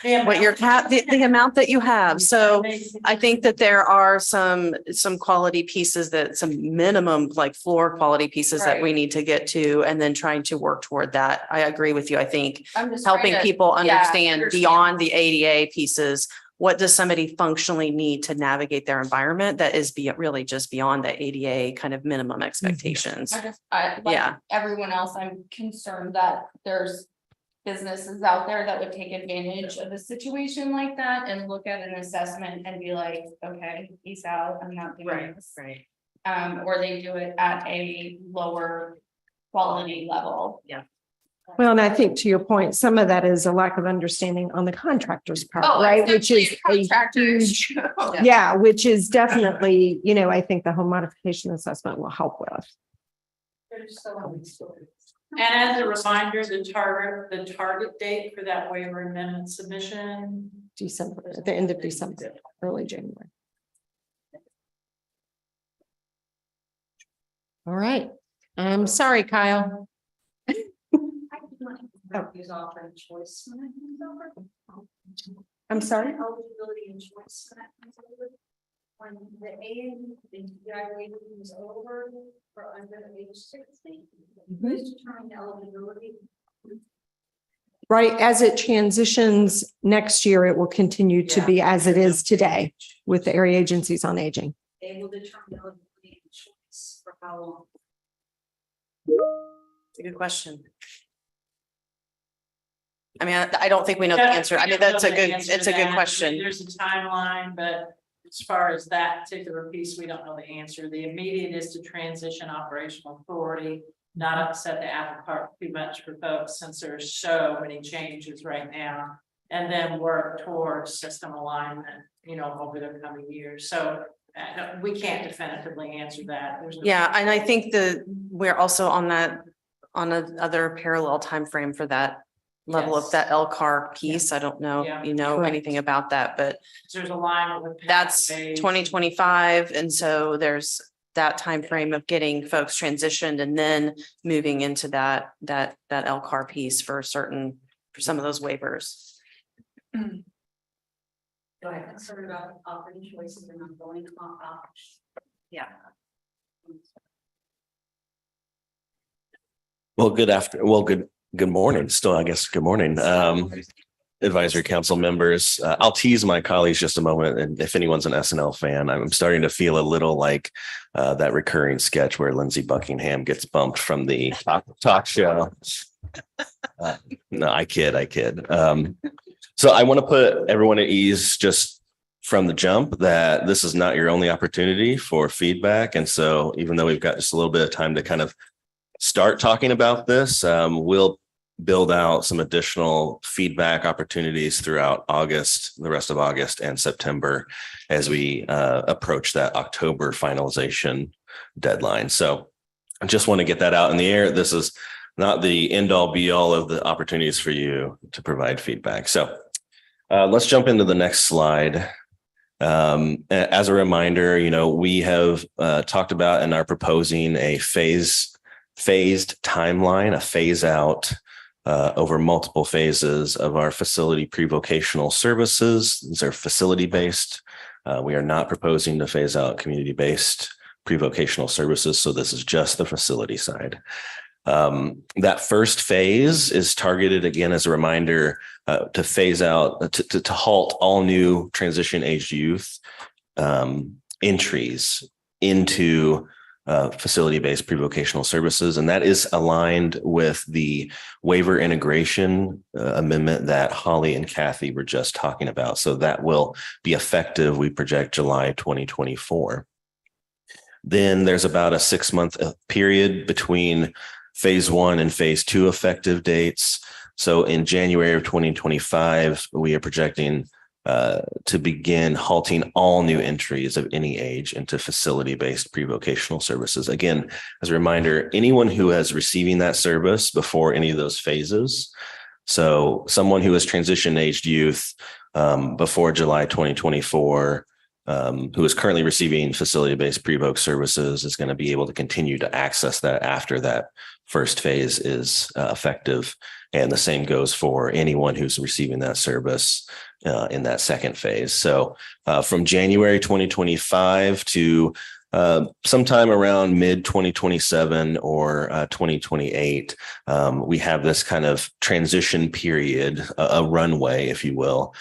what your the amount that you have. So I think that there are some quality pieces some minimum like floor quality pieces that we need to get to, and then trying to work toward that. I agree with you. I think I'm just helping trying to- people understand understand. beyond the ADA pieces, what does somebody functionally need to navigate their environment that is really just beyond the ADA kind of minimum expectations. Like Yeah. everyone else, I'm concerned that there's businesses out there that would take advantage of a situation like that and look at an assessment and be like, okay, peace out, I'm not doing this. Right. Or they do it at a lower quality level. Yeah. Well, and I think to your point, some of that is a lack of understanding on the contractor's part, right? Which is a contractors. huge, yeah, which is definitely, I think the home modification assessment will help with. And as a reminder, the target date for that waiver amendment submission. December, at the end of December, early January. All right. I'm sorry, Kyle. Use offer and choice. I'm sorry. Eligibility and choice. When the ADI waiver is over for under age 60, who's determining eligibility? Right, as it transitions next year, it will continue to be as it is today with the area agencies on aging. They will determine eligibility. how long? It's a good question. I mean, I don't think we know the answer. I mean, that's a good, it's a good question. There's a timeline, but as far as that particular piece, we don't know the answer. The immediate is to transition operational authority, not upset the apple cart too much for folks since there's so many changes right now. And then work towards system alignment, over the coming years. So we can't definitively answer that. There's no- Yeah, and I think we're also on another parallel time frame for that level of Yes. that LCAR piece. I don't know, Yeah. if you know anything about that, but There's alignment with. that's pathways. 2025. And so there's that time frame of getting folks transitioned and then moving into that LCAR piece for some of those waivers. Go ahead. Concerned about offering choices and not going off. Yeah. Well, good morning. Still, I guess, good morning. Advisory council members. I'll tease my colleagues just a moment. And if anyone's an SNL fan, I'm starting to feel a little like that recurring sketch where Lindsey Buckingham gets bumped from the talk show. No, I kid. So I want to put everyone at ease just from the jump that this is not your only opportunity for feedback. And so even though we've got just a little bit of time to kind of start talking about this, we'll build out some additional feedback opportunities throughout August, the rest of August and September as we approach that October finalization deadline. So I just want to get that out in the air. This is not the end all be all of the opportunities for you to provide feedback. So let's jump into the next slide. As a reminder, we have talked about and are proposing a phased timeline, a phase out over multiple phases of our facility pre-vocational services. These are facility-based. We are not proposing to phase out community-based pre-vocational services. So this is just the facility side. That first phase is targeted, again, as a reminder, to phase out, to halt all new transition aged youth entries into facility-based pre-vocational services. And that is aligned with the waiver integration amendment that Holly and Kathy were just talking about. So that will be effective, we project, July 2024. Then there's about a 6-month period between phase 1 and phase 2 effective dates. So in January of 2025, we are projecting to begin halting all new entries of any age into facility-based pre-vocational services. Again, as a reminder, anyone who is receiving that service before any of those phases, so someone who is transition-aged youth before July 2024, who is currently receiving facility-based pre-voc services, is going to be able to continue to access that after that first phase is effective. And the same goes for anyone who's receiving that service in that second phase. So from January 2025 to sometime around mid 2027 or 2028, we have this kind of transition period, a runway, if you will,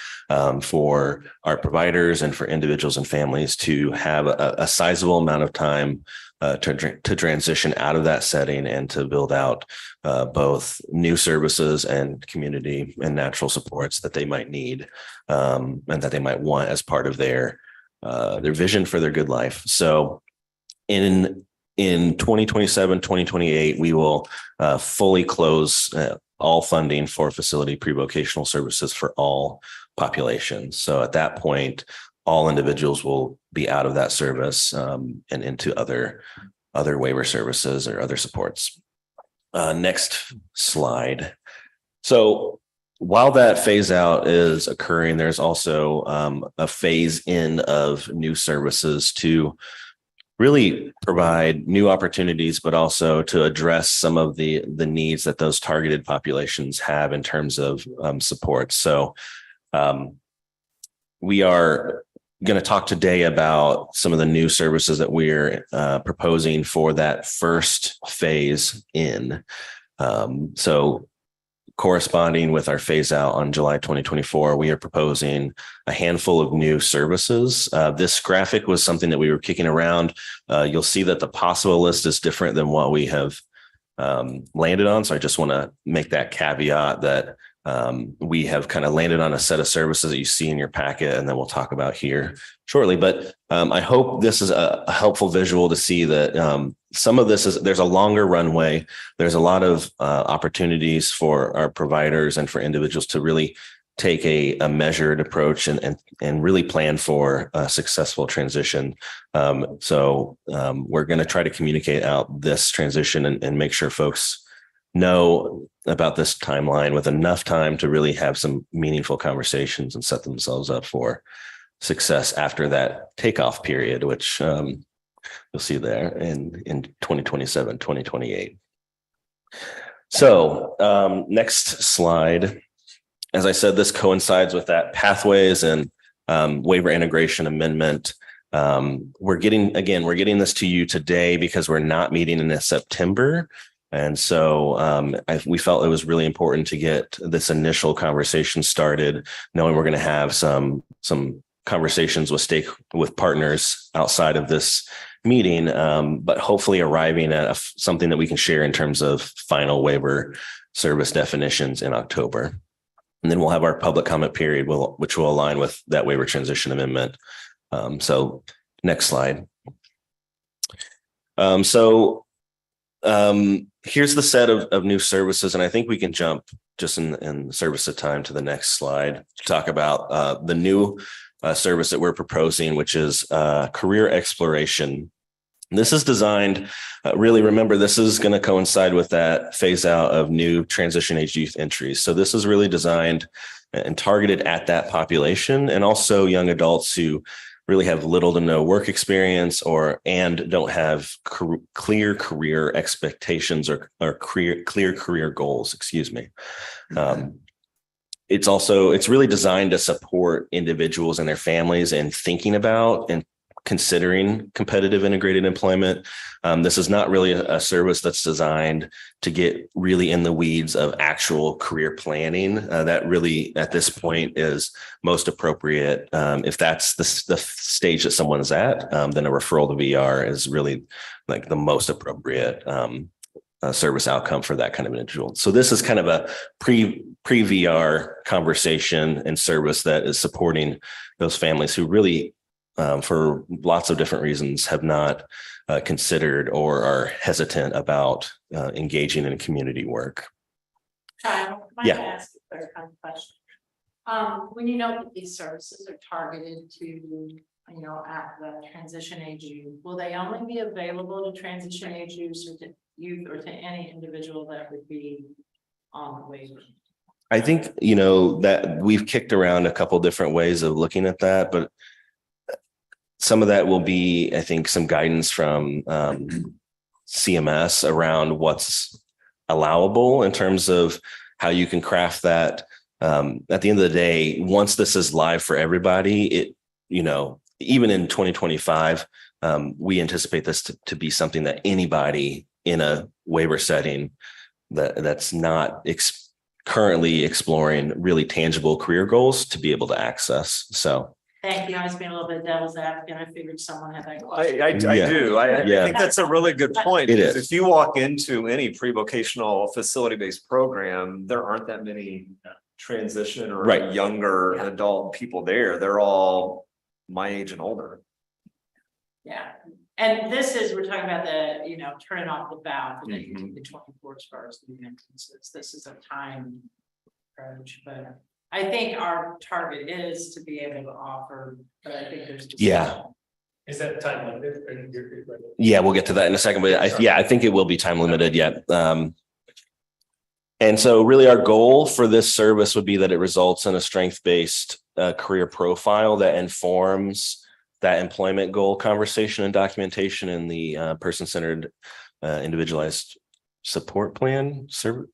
for our providers and for individuals and families to have a sizable amount of time to transition out of that setting and to build out both new services and community and natural supports that they might need and that they might want as part of their vision for their good life. So in 2027, 2028, we will fully close all funding for facility pre-vocational services for all populations. So at that point, all individuals will be out of that service and into other waiver services or other supports. Next slide. So while that phase out is occurring, there's also a phase in of new services to really provide new opportunities, but also to address some of the needs that those targeted populations have in terms of support. So we are going to talk today about some of the new services that we're proposing for that first phase in. So corresponding with our phase out on July 2024, we are proposing a handful of new services. This graphic was something that we were kicking around. You'll see that the possible list is different than what we have landed on. So I just want to make that caveat that we have kind of landed on a set of services that you see in your packet, and then we'll talk about here shortly. But I hope this is a helpful visual to see that some of this there's a longer runway. There's a lot of opportunities for our providers and for individuals to really take a measured approach and really plan for a successful transition. So we're going to try to communicate out this transition and make sure folks know about this timeline with enough time to really have some meaningful conversations and set themselves up for success after that takeoff period, which you'll see there in 2027, 2028. So next slide. As I said, this coincides with that pathways and waiver integration amendment. We're getting this to you today because we're not meeting in September. And so we felt it was really important to get this initial conversation started, knowing we're going to have some conversations with partners outside of this meeting, but hopefully arriving at something that we can share in terms of final waiver service definitions in October. And then we'll have our public comment period, which will align with that waiver transition amendment. So next slide. Here's the set of new services, and I think we can jump just in the service of time to the next slide to talk about the new service that we're proposing, which is career exploration. This is designed, really remember, this is going to coincide with that phase out of new transition age youth entries. So this is really designed and targeted at that population, and also young adults who really have little to no work experience and don't have clear career expectations or clear career goals, excuse me. It's really designed to support individuals and their families in thinking about and considering competitive integrated employment. This is not really a service that's designed to get really in the weeds of actual career planning. That really, at this point, is most appropriate. If that's the stage that someone's at, then a referral to VR is really like the most appropriate service outcome for that kind of individual. So this is kind of a pre-VR conversation and service that is supporting those families who really, for lots of different reasons, have not considered or are hesitant about engaging in community work. Kyle, might Yeah. I ask a clarifying question? When you know that these services are targeted to, at the transition age youth, will they only be available to transition age youth or to any individual that would be on the waiver? I think, that we've kicked around a couple different ways of looking at that, but some of that will be, I think, some guidance from CMS around what's allowable in terms of how you can craft that. At the end of the day, once this is live for everybody, even in 2025, we anticipate this to be something that anybody in a waiver setting that's not currently exploring really tangible career goals to be able to access. So. Thank you. I was being a little bit devil's advocate. I figured someone had that. I do. I think that's a really good point. It Because is. if you walk into any pre-vocational facility-based program, there aren't that many transition or Right. younger adult people there. They're all my age and older. Yeah, and we're talking about turning off the valve and then the 24 as far as the entrances. This is a time approach, but I think our target is to be able to offer, but I think there's. Is that time limited? Yeah, we'll get to that in a second, but I think it will be time limited yet. And so really our goal for this service would be that it results in a strength-based career profile that informs that employment goal conversation and documentation in the person-centered individualized support plan. I'm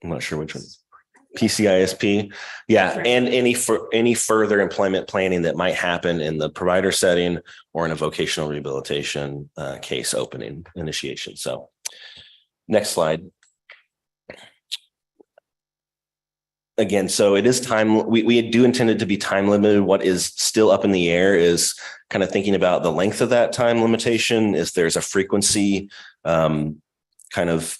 not sure which one. PCISP. Yeah. And any further employment planning that might happen in the provider setting or in a vocational rehabilitation case opening initiation. So next slide. again, so it is time, we do intend it to be time limited. What is still up in the air is kind of thinking about the length of that time limitation. If there's a frequency kind of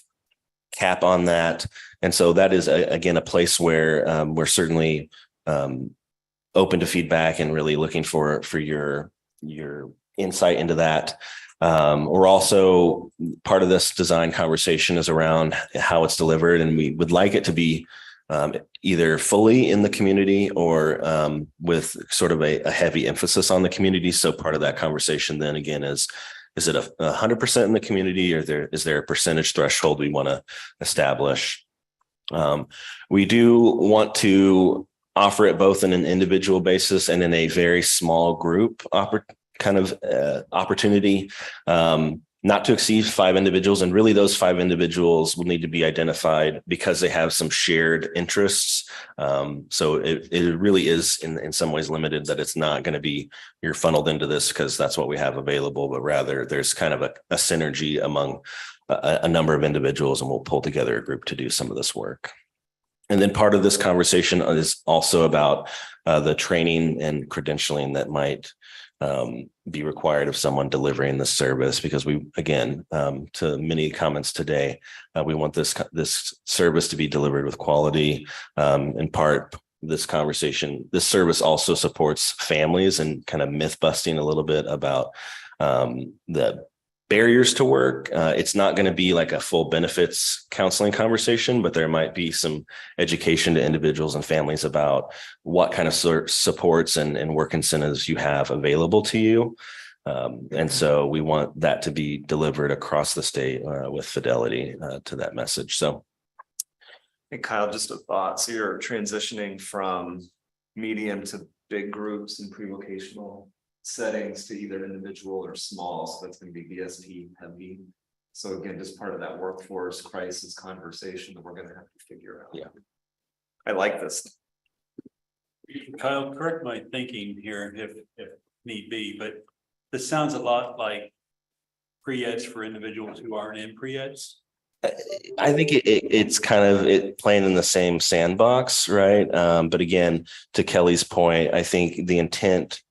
cap on that. And so that is again, a place where we're certainly open to feedback and really looking for your insight into that. We're also, part of this design conversation is around how it's delivered, and we would like it to be either fully in the community or with sort of a heavy emphasis on the community. So part of that conversation then again is it 100% in the community, or is there a percentage threshold we want to establish? We do want to offer it both in an individual basis and in a very small group opportunity, not to exceed 5 individuals. And really those 5 individuals will need to be identified because they have some shared interests. So it really is in some ways limited, that it's not going to be you're funneled into this because that's what we have available, but rather there's kind of a synergy among a number of individuals, and we'll pull together a group to do some of this work. And then part of this conversation is also about the training and credentialing that might be required of someone delivering the service, because we, again, to many comments today, we want this service to be delivered with quality. In part, this service also supports families and kind of myth busting a little bit about the barriers to work. It's not going to be like a full benefits counseling conversation, but there might be some education to individuals and families about what kind of supports and work incentives you have available to you. And so we want that to be delivered across the state with fidelity to that message. So, Hey, Kyle, just a thought. So you're transitioning from medium to big groups and pre-vocational settings to either individual or small. So that's going to be BSP heavy. So again, just part of that workforce crisis conversation that we're going to have to figure out. Yeah. I like this. Kyle, correct my thinking here if need be, but this sounds a lot like pre-eds for individuals who aren't in pre-eds. I think it's kind of playing in the same sandbox, right? But again, to Kelly's point, I think the intent,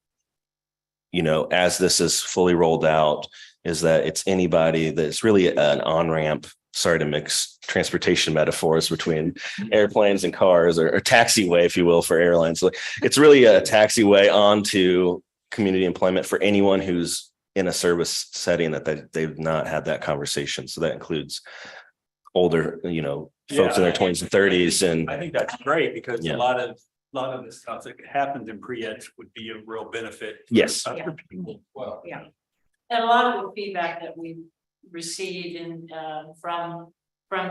as this is fully rolled out, is that it's anybody that's really an on-ramp. Sorry to mix transportation metaphors between airplanes and cars, or taxiway, if you will, for airlines. It's really a taxiway onto community employment for anyone who's in a service setting that they've not had that conversation. So that includes older, folks in their 20s and 30s. And I think that's great, because Yeah. a lot of the stuff that happens in pre-eds would be a real benefit. Yes. Other people. Well, Yeah. And a lot of the feedback that we've received from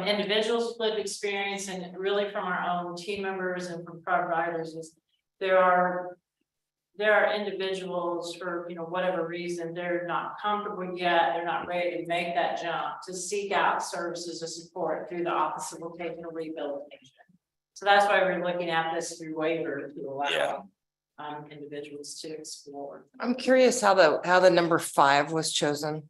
individuals with lived experience, and really from our own team members and from providers, is there are individuals, for whatever reason, they're not comfortable yet, they're not ready to make that jump to seek out services of support through the Office of Vocational Rehabilitation. So that's why we're looking at this through waiver to allow individuals to explore. I'm curious how the number 5 was chosen.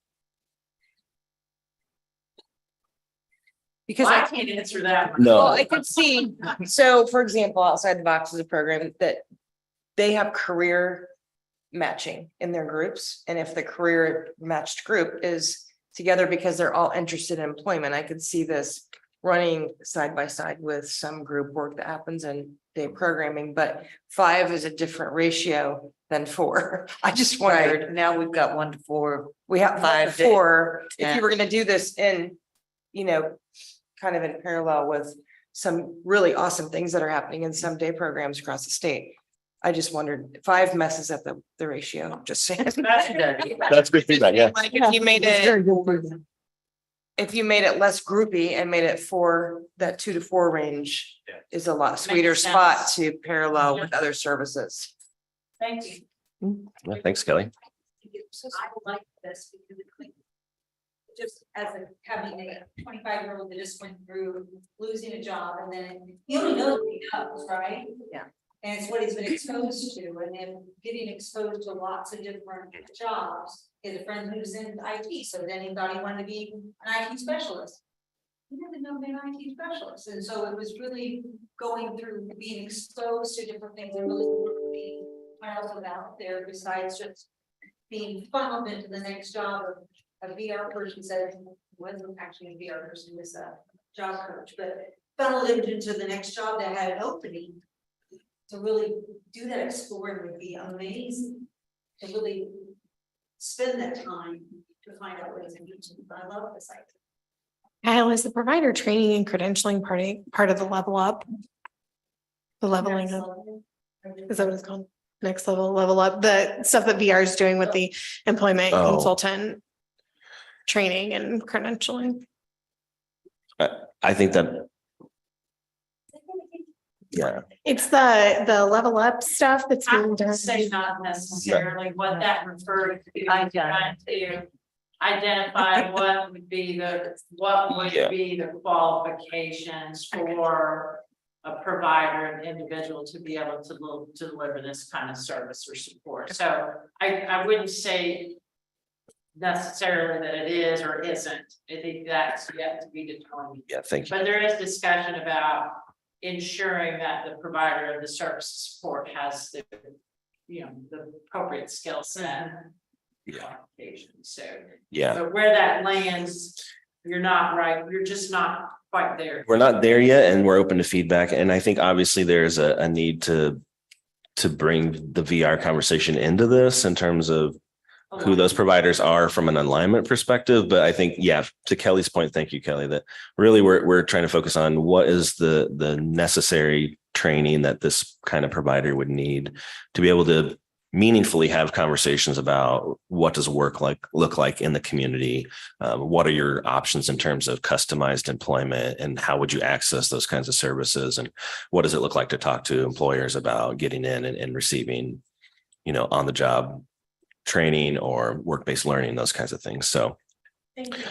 Because I can't answer that one. No. Well, I could see, so for example, Outside the Box is a program that they have career matching in their groups. And if the career matched group is together because they're all interested in employment, I could see this running side by side with some group work that happens in day programming, but 5 is a different ratio than 4. I just wondered. Now we've got 1 to 4. We have 5 to 4. If Yeah. you were going to do this in, kind of in parallel with some really awesome things that are happening in some day programs across the state. I just wondered, 5 messes up the ratio, just saying. That's good feedback. Yeah. Like if you made it less groupy and made it 4, that 2 to 4 range is a lot sweeter Makes sense. spot to parallel with other services. Thank you. Well, thanks, Kelly. I like this because it just having a 25-year-old that just went through losing a job, and then he only knows what he knows, right? Yeah. And it's what he's been exposed to, and then getting exposed to lots of different jobs. He has a friend who's in IT, so then he thought he wanted to be an IT specialist. we didn't know they're IT specialists, and so it was really going through being exposed to different things and really being miles out there besides just being funneled into the next job of a VR person said wasn't actually a VR person, was a job coach, but funneled into the next job that had an opening. To really do that exploring would be amazing. To really spend that time to find out what is interesting. I love this idea. Kyle, is the provider training and credentialing part of the level up? The leveling Next up, level. is that what it's called? Next level, level up, the stuff that VR is doing with the employment Oh. consultant training and credentialing. I think that, yeah, It's the level up stuff that's I being would done. say not necessarily what that refers to, trying to identify what would be the Yeah. qualifications for a provider, an individual to be able to deliver this kind of service or support. So I wouldn't say necessarily that it is or isn't. I think that's yet to be determined. yeah, thank you. But there is discussion about ensuring that the provider of the service support has the, the appropriate skill set. Yeah. So, Yeah, but where that lands, you're not right, you're just not quite there. we're not there yet and we're open to feedback. And I think obviously there's a need to bring the VR conversation into this in terms of who those providers are from an alignment perspective. But I think, yeah, to Kelly's point, thank you, Kelly, that really we're trying to focus on what is the necessary training that this kind of provider would need to be able to meaningfully have conversations about what does work look like in the community. What are your options in terms of customized employment and how would you access those kinds of services? And what does it look like to talk to employers about getting in and receiving, on the job training or work-based learning, those kinds of things. So. Thank you.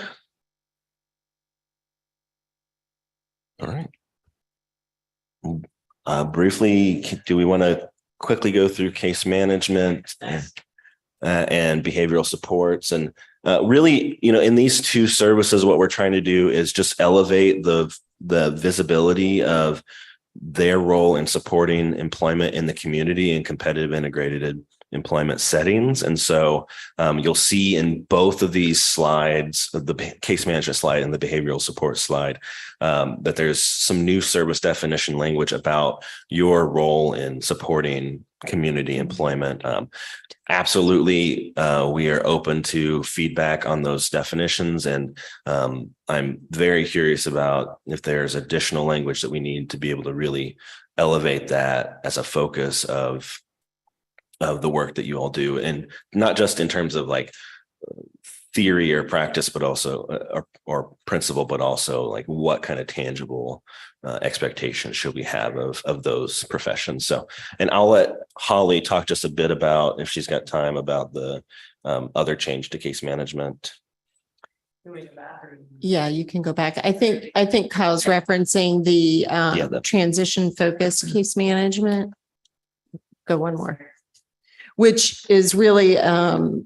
All right. Briefly, do we want to quickly go through case management and behavioral supports? And really, in these two services, what we're trying to do is just elevate the visibility of their role in supporting employment in the community and competitive integrated employment settings. And so you'll see in both of these slides, the case management slide and the behavioral support slide, that there's some new service definition language about your role in supporting community employment. Absolutely, we are open to feedback on those definitions. And I'm very curious about if there's additional language that we need to be able to really elevate that as a focus of the work that you all do, and not just in terms of like theory or practice, but also or principle, but also like what kind of tangible expectations should we have of those professions. So, and I'll let Holly talk just a bit about, if she's got time, about the other change to case management. Yeah, you can go back. I think Kyle's referencing the transition focused case management. Go one more. Which is really, right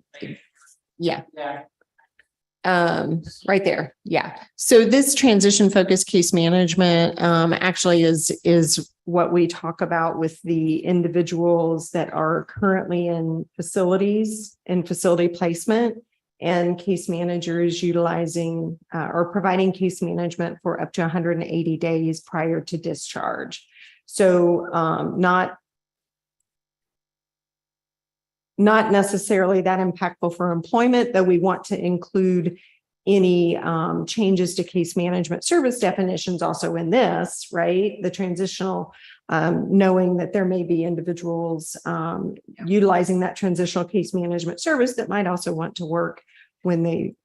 there. Yeah. So this transition focused case management actually is what we talk about with the individuals that are currently in facilities and facility placement, and case managers utilizing or providing case management for up to 180 days prior to discharge. So not necessarily that impactful for employment, though we want to include any changes to case management service definitions also in this, right? The transitional, knowing that there may be individuals utilizing that transitional case management service that might also want to work when they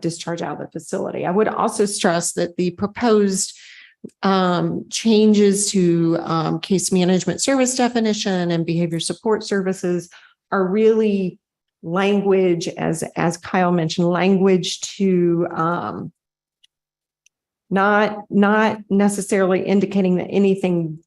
discharge out of the facility. I would also stress that the proposed changes to case management service definition and behavior support services are really language, as Kyle mentioned, language to not necessarily indicating that anything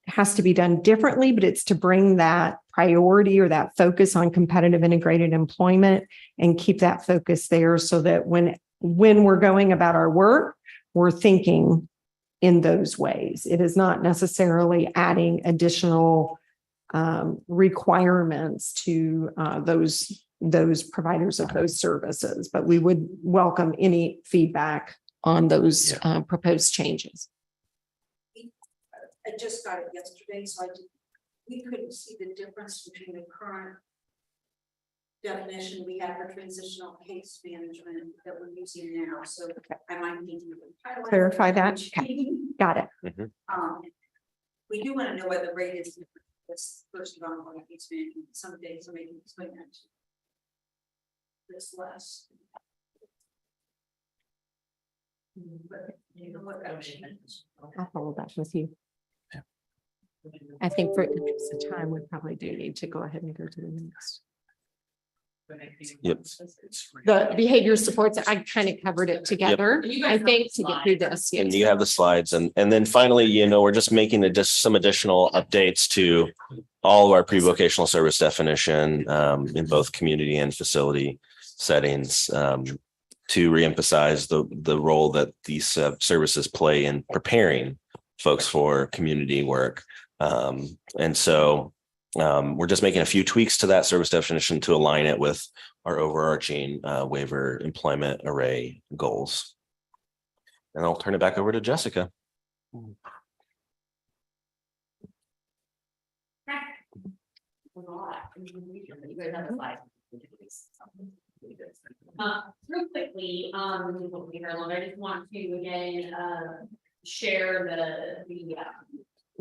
has to be done differently, but it's to bring that priority or that focus on competitive integrated employment and keep that focus there so that when we're going about our work, we're thinking in those ways. It is not necessarily adding additional requirements to those providers of those services, but we would welcome any feedback on those proposed changes. I just got it yesterday, so we couldn't see the difference between the current definition we have for transitional case management that we're using now, so I might need to highlight Clarify that. Okay. Got it. We do want to know what the rate is for this first of all, case management. Some days, maybe explain that to this less. But you know what that means. I'll follow that with you. I think for interest of time, we probably do need to go ahead and go to the next. Yep. The behavior supports, I kind of covered it together, I think, to get through this. And you have the slides, and then finally, we're just making some additional updates to all of our pre-vocational service definition in both community and facility settings to reemphasize the role that these services play in preparing folks for community work. And so we're just making a few tweaks to that service definition to align it with our overarching waiver employment array goals. And I'll turn it back over to Jessica. Real quickly, I just want to again, share the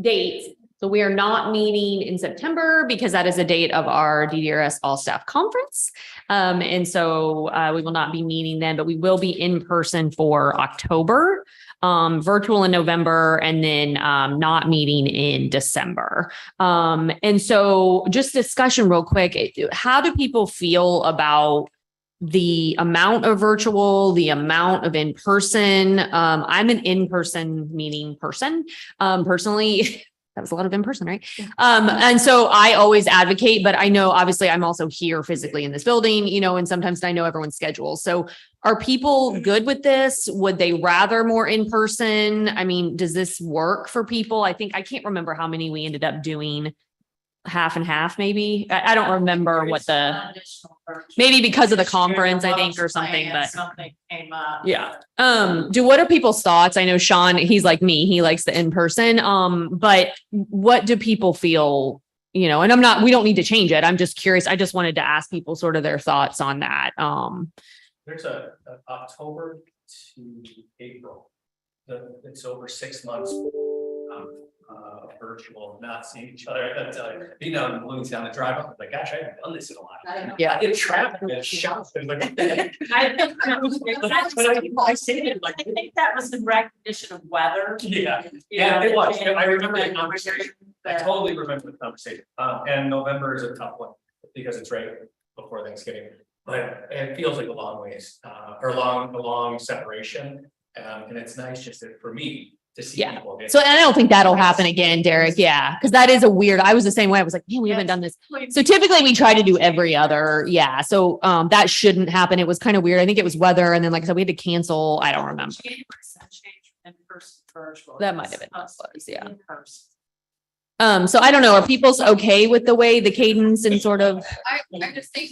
dates. So we are not meeting in September because that is a date of our DDRS all staff conference. And so we will not be meeting then, but we will be in person for October, virtual in November, and then not meeting in December. And so just discussion real quick. How do people feel about the amount of virtual, the amount of in-person? I'm an in-person meeting person, personally. That was a lot of in-person, right? And so I always advocate, but I know obviously I'm also here physically in this building, and sometimes I know everyone's schedule. So are people good with this? Would they rather more in person? I mean, does this work for people? I can't remember how many we ended up doing. Half and half, maybe. I don't remember what maybe because of the conference, I think, or something, but something came up. yeah. What are people's thoughts? I know Sean, he's like me, he likes the in-person. But what do people feel, and we don't need to change it. I'm just curious. I just wanted to ask people sort of their thoughts on that. There's a October to April. It's over 6 months. Virtual, not seeing each other. I gotta tell you, being out in Bloomington the drive up, like, gosh, I haven't done this in a while. Yeah. I get traffic and shots. I think that was in recognition of weather. Yeah, it was. I remember the conversation. I totally remember the conversation. And November is a tough one because it's right before Thanksgiving. But it feels like a long ways, or a long separation. And it's nice just for me to see people. So and I don't think that'll happen again, Derek. Yeah. Cause that is I was the same way. I was like, man, we haven't done this. So typically we try to do every other. Yeah. So that shouldn't happen. It was kind of weird. I think it was weather. And then like I said, we had to cancel. I don't remember. That might have been. Yeah. So I don't know. Are people okay with the way the cadence and sort of? I just think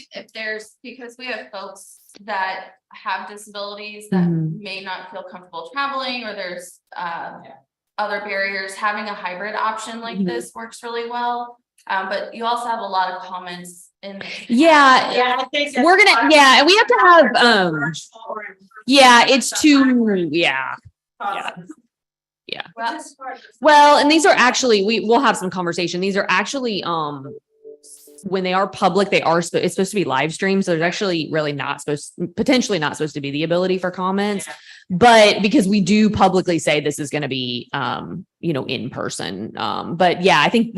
because we have folks that have disabilities that may not feel comfortable traveling, or there's other barriers, having a hybrid option like this works really well. But you also have a lot of comments in. Yeah, we're gonna, and we have to have, it's too, yeah. Well, and these are actually, we'll have some conversation. These are actually, when they are public, it's supposed to be live streamed. So there's actually really potentially not supposed to be the ability for comments, but because we do publicly say this is going to be, in person. But yeah, I think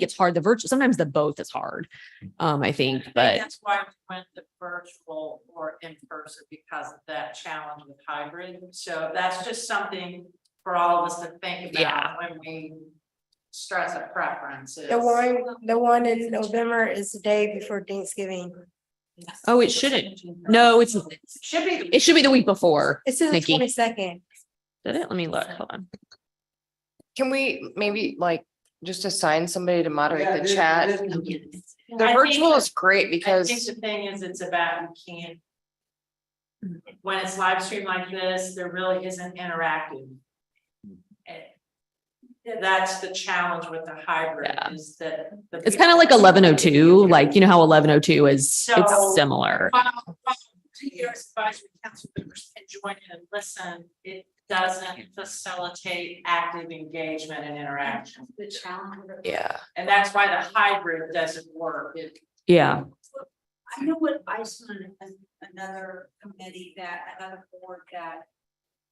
it's hard. The virtual, sometimes the both is hard. I think, but that's why we went to virtual or in person because of that challenge with hybrid. So that's just something for all of us to think about when we stress a preference. The one in November is the day before Thanksgiving. oh, it shouldn't. No, it should be the week before. It's the Nikki. 22nd. Did it? Let me look. Hold on. Can we maybe like just assign somebody to moderate the chat? The I virtual think is great I think because the thing is, it's about, you can't. When it's live streamed like this, there really isn't interactive. That's the challenge with the hybrid Yeah. is that. It's kind of like 1102, like, you know how 1102 is, So- it's similar. While DDRS advisory council members can join in and listen, it doesn't facilitate active engagement and interaction. The challenge. yeah. And that's why the hybrid doesn't work. Yeah. I know what I saw in another committee another board that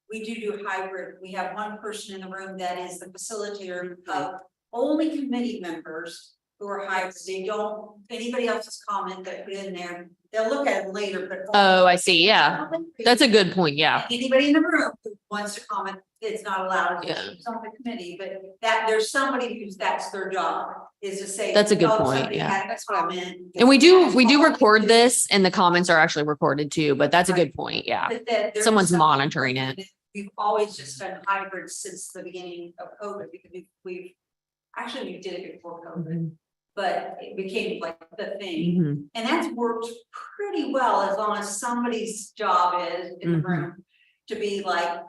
we do hybrid. We have one person in the room that is the facilitator of only committee members who are hybrid. They don't, anybody else's comment that put in there, they'll look at it later, but. Oh, I see. Yeah. That's a good point. Yeah. Anybody in the room who wants to comment, it's not allowed. Yeah. It's on the committee, but that there's somebody that's their job is to say. That's a good "Oh, point, somebody yeah. had a comment." And we do record this and the comments are actually recorded too, but that's a good point. Yeah. But that there's Someone's something monitoring it. that We've always just done hybrid since the beginning of COVID because we actually did it before COVID. But it became like the thing, Mhm. and that's worked pretty well as long as somebody's job is in the Mhm. room. To be like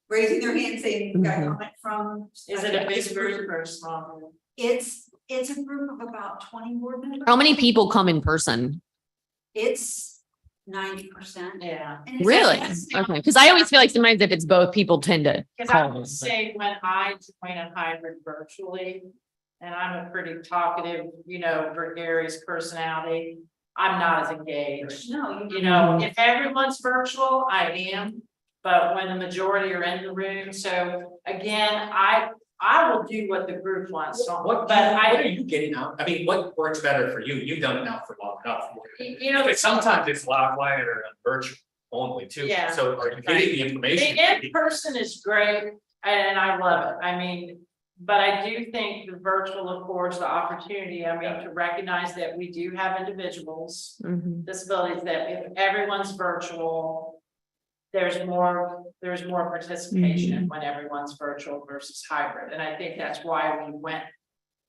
raising their hand saying, "We got a Mhm. comment from." Is it a big group or a small group? It's a group of about 20 board members. How many people come in person? It's 90%. Yeah. Really? Okay. Cause I always feel like sometimes if it's both, people tend to Cause I call. would say when I join a hybrid virtually, and I'm a pretty talkative, gregarious personality, I'm not as engaged. No, You know, if everyone's virtual, I am, but when the majority are in the room, so again, I will do what the group wants, so, What but are I, you getting out? I mean, what works better for you? You've done it now for long enough. but Sometimes it's a lot quieter and virtual only too. Yeah. So are you getting the information? the in-person is great, and I love it, I mean, but I do think the virtual affords the opportunity, to recognize that we do have individuals, Mhm. disabilities, that if everyone's virtual, there's more participation when everyone's virtual versus hybrid, and I think that's why we went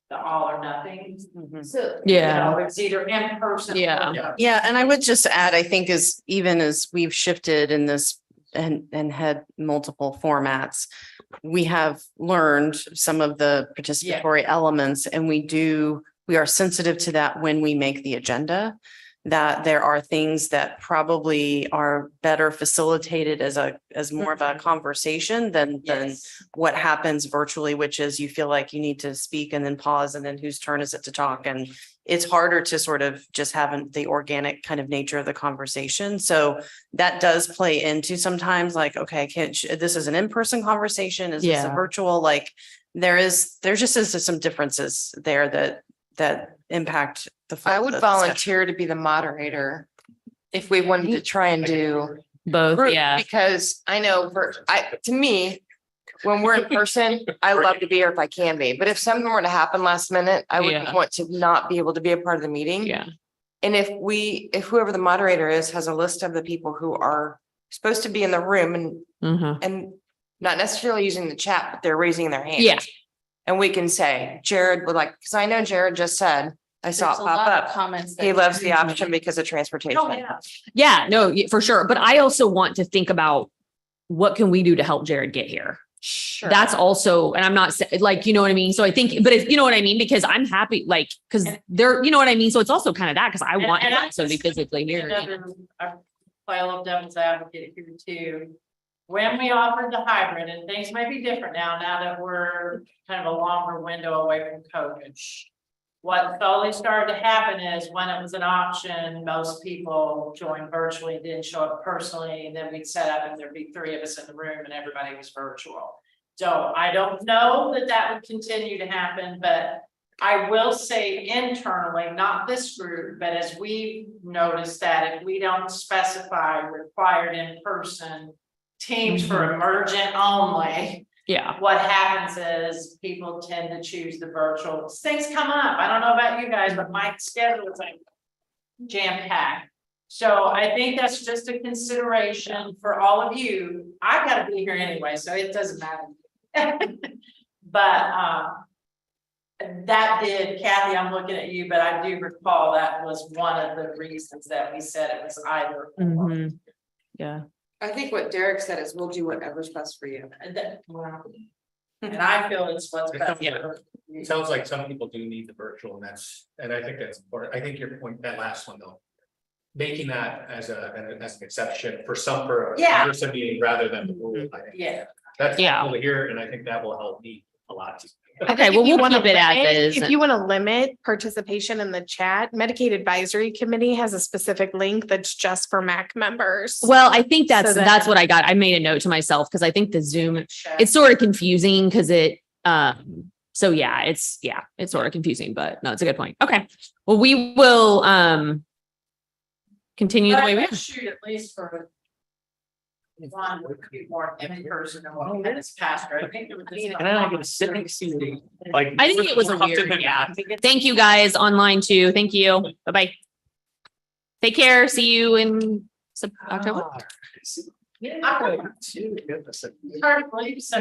the all or nothing. So. Yeah. It's either in person. Yeah. Yeah, and I would just add, I think as even as we've shifted in this and had multiple formats, we have learned some of the participatory elements and we are sensitive to that when we make the agenda. That there are things that probably are better facilitated as more of a conversation than what happens virtually, which is you feel like you need to speak and then pause and then whose turn is it to talk? And it's harder to sort of just have the organic kind of nature of the conversation. So that does play into sometimes like, okay, this is an in-person conversation. Is this a Yeah. virtual? Like there just is some differences there that impact the. I would volunteer to be the moderator if we wanted to try and do Both. group, Yeah. because I know to me, when we're in person, I love to be here if I can be, but if something were to happen last minute, I would Yeah. want to not be able to be a part of the meeting. Yeah. And if whoever the moderator is has a list of the people who are supposed to be in the room Mhm. and not necessarily using the chat, but they're raising their hand. Yeah. And we can say, Jared would because I know Jared just said, I saw it There's a pop lot of up. comments. He that- loves the option because of transportation. Oh, yeah. Yeah, no, for sure. But I also want to think about what can we do to help Jared get here? Sure. That's also, and I'm not you know what I mean? So I think, but if you know what I mean, because I'm happy, cause they're, you know what I mean? So it's also kind of that, cause I want And him to be physically here. I play a little devil's advocate here too. When we offered the hybrid, and things may be different now that we're kind of a longer window away from COVID. What slowly started to happen is when it was an option, most people joined virtually, didn't show up personally, and then we'd set up and there'd be 3 of us in the room and everybody was virtual. So I don't know that would continue to happen, but I will say internally, not this group, but as we noticed that if we don't specify required in person teams for emergent only, Yeah. what happens is people tend to choose the virtual. Things come up. I don't know about you guys, but my schedule is like jam packed. So I think that's just a consideration for all of you. I've got to be here anyway, so it doesn't matter. But that did, Kathy, I'm looking at you, but I do recall that was one of the reasons that we said it was either. or. Mhm. Yeah. I think what Derek said is we'll do whatever's best for you. And that, and I feel it's what's best. for you. It sounds like some people do need the virtual and I think that's important. I think your point, that last one though. Making that as an exception for a Yeah. person meeting rather than the rule. I think Yeah. That's Yeah. cool to hear, and I think that will help me a lot. Okay, well, If you we'll wanna keep it as limit- is. If you want to limit participation in the chat, Medicaid Advisory Committee has a specific link that's just for MAC members. Well, I think So that's what I got. I made a note to myself because I think the Zoom, it's sort of confusing because so yeah, it's sort of confusing, but no, it's a good point. Okay. Well, we will continue the But Oh, way we let's shoot at least for one would be more in person than what we had this past year. I think it was just. And then I get to sit next to you, like. I think it was a weird, yeah. Thank you guys online too. Thank you. Bye-bye. Take care. See you in October. Yeah, it's hard to believe so.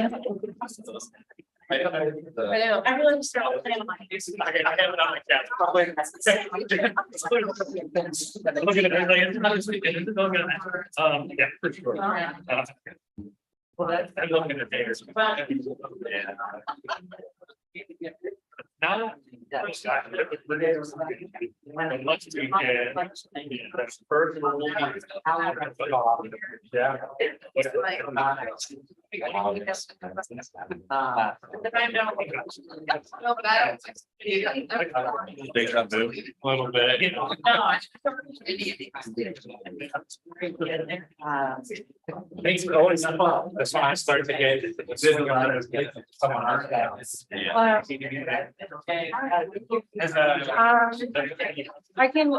I know, I really started playing on my. I have it on my couch. Look at it. Yeah, for sure. Well, I'm looking at the data. Yeah. Now. Let's do Yeah. A little bit, you know. Thanks for always fun. That's why I started to get. I can.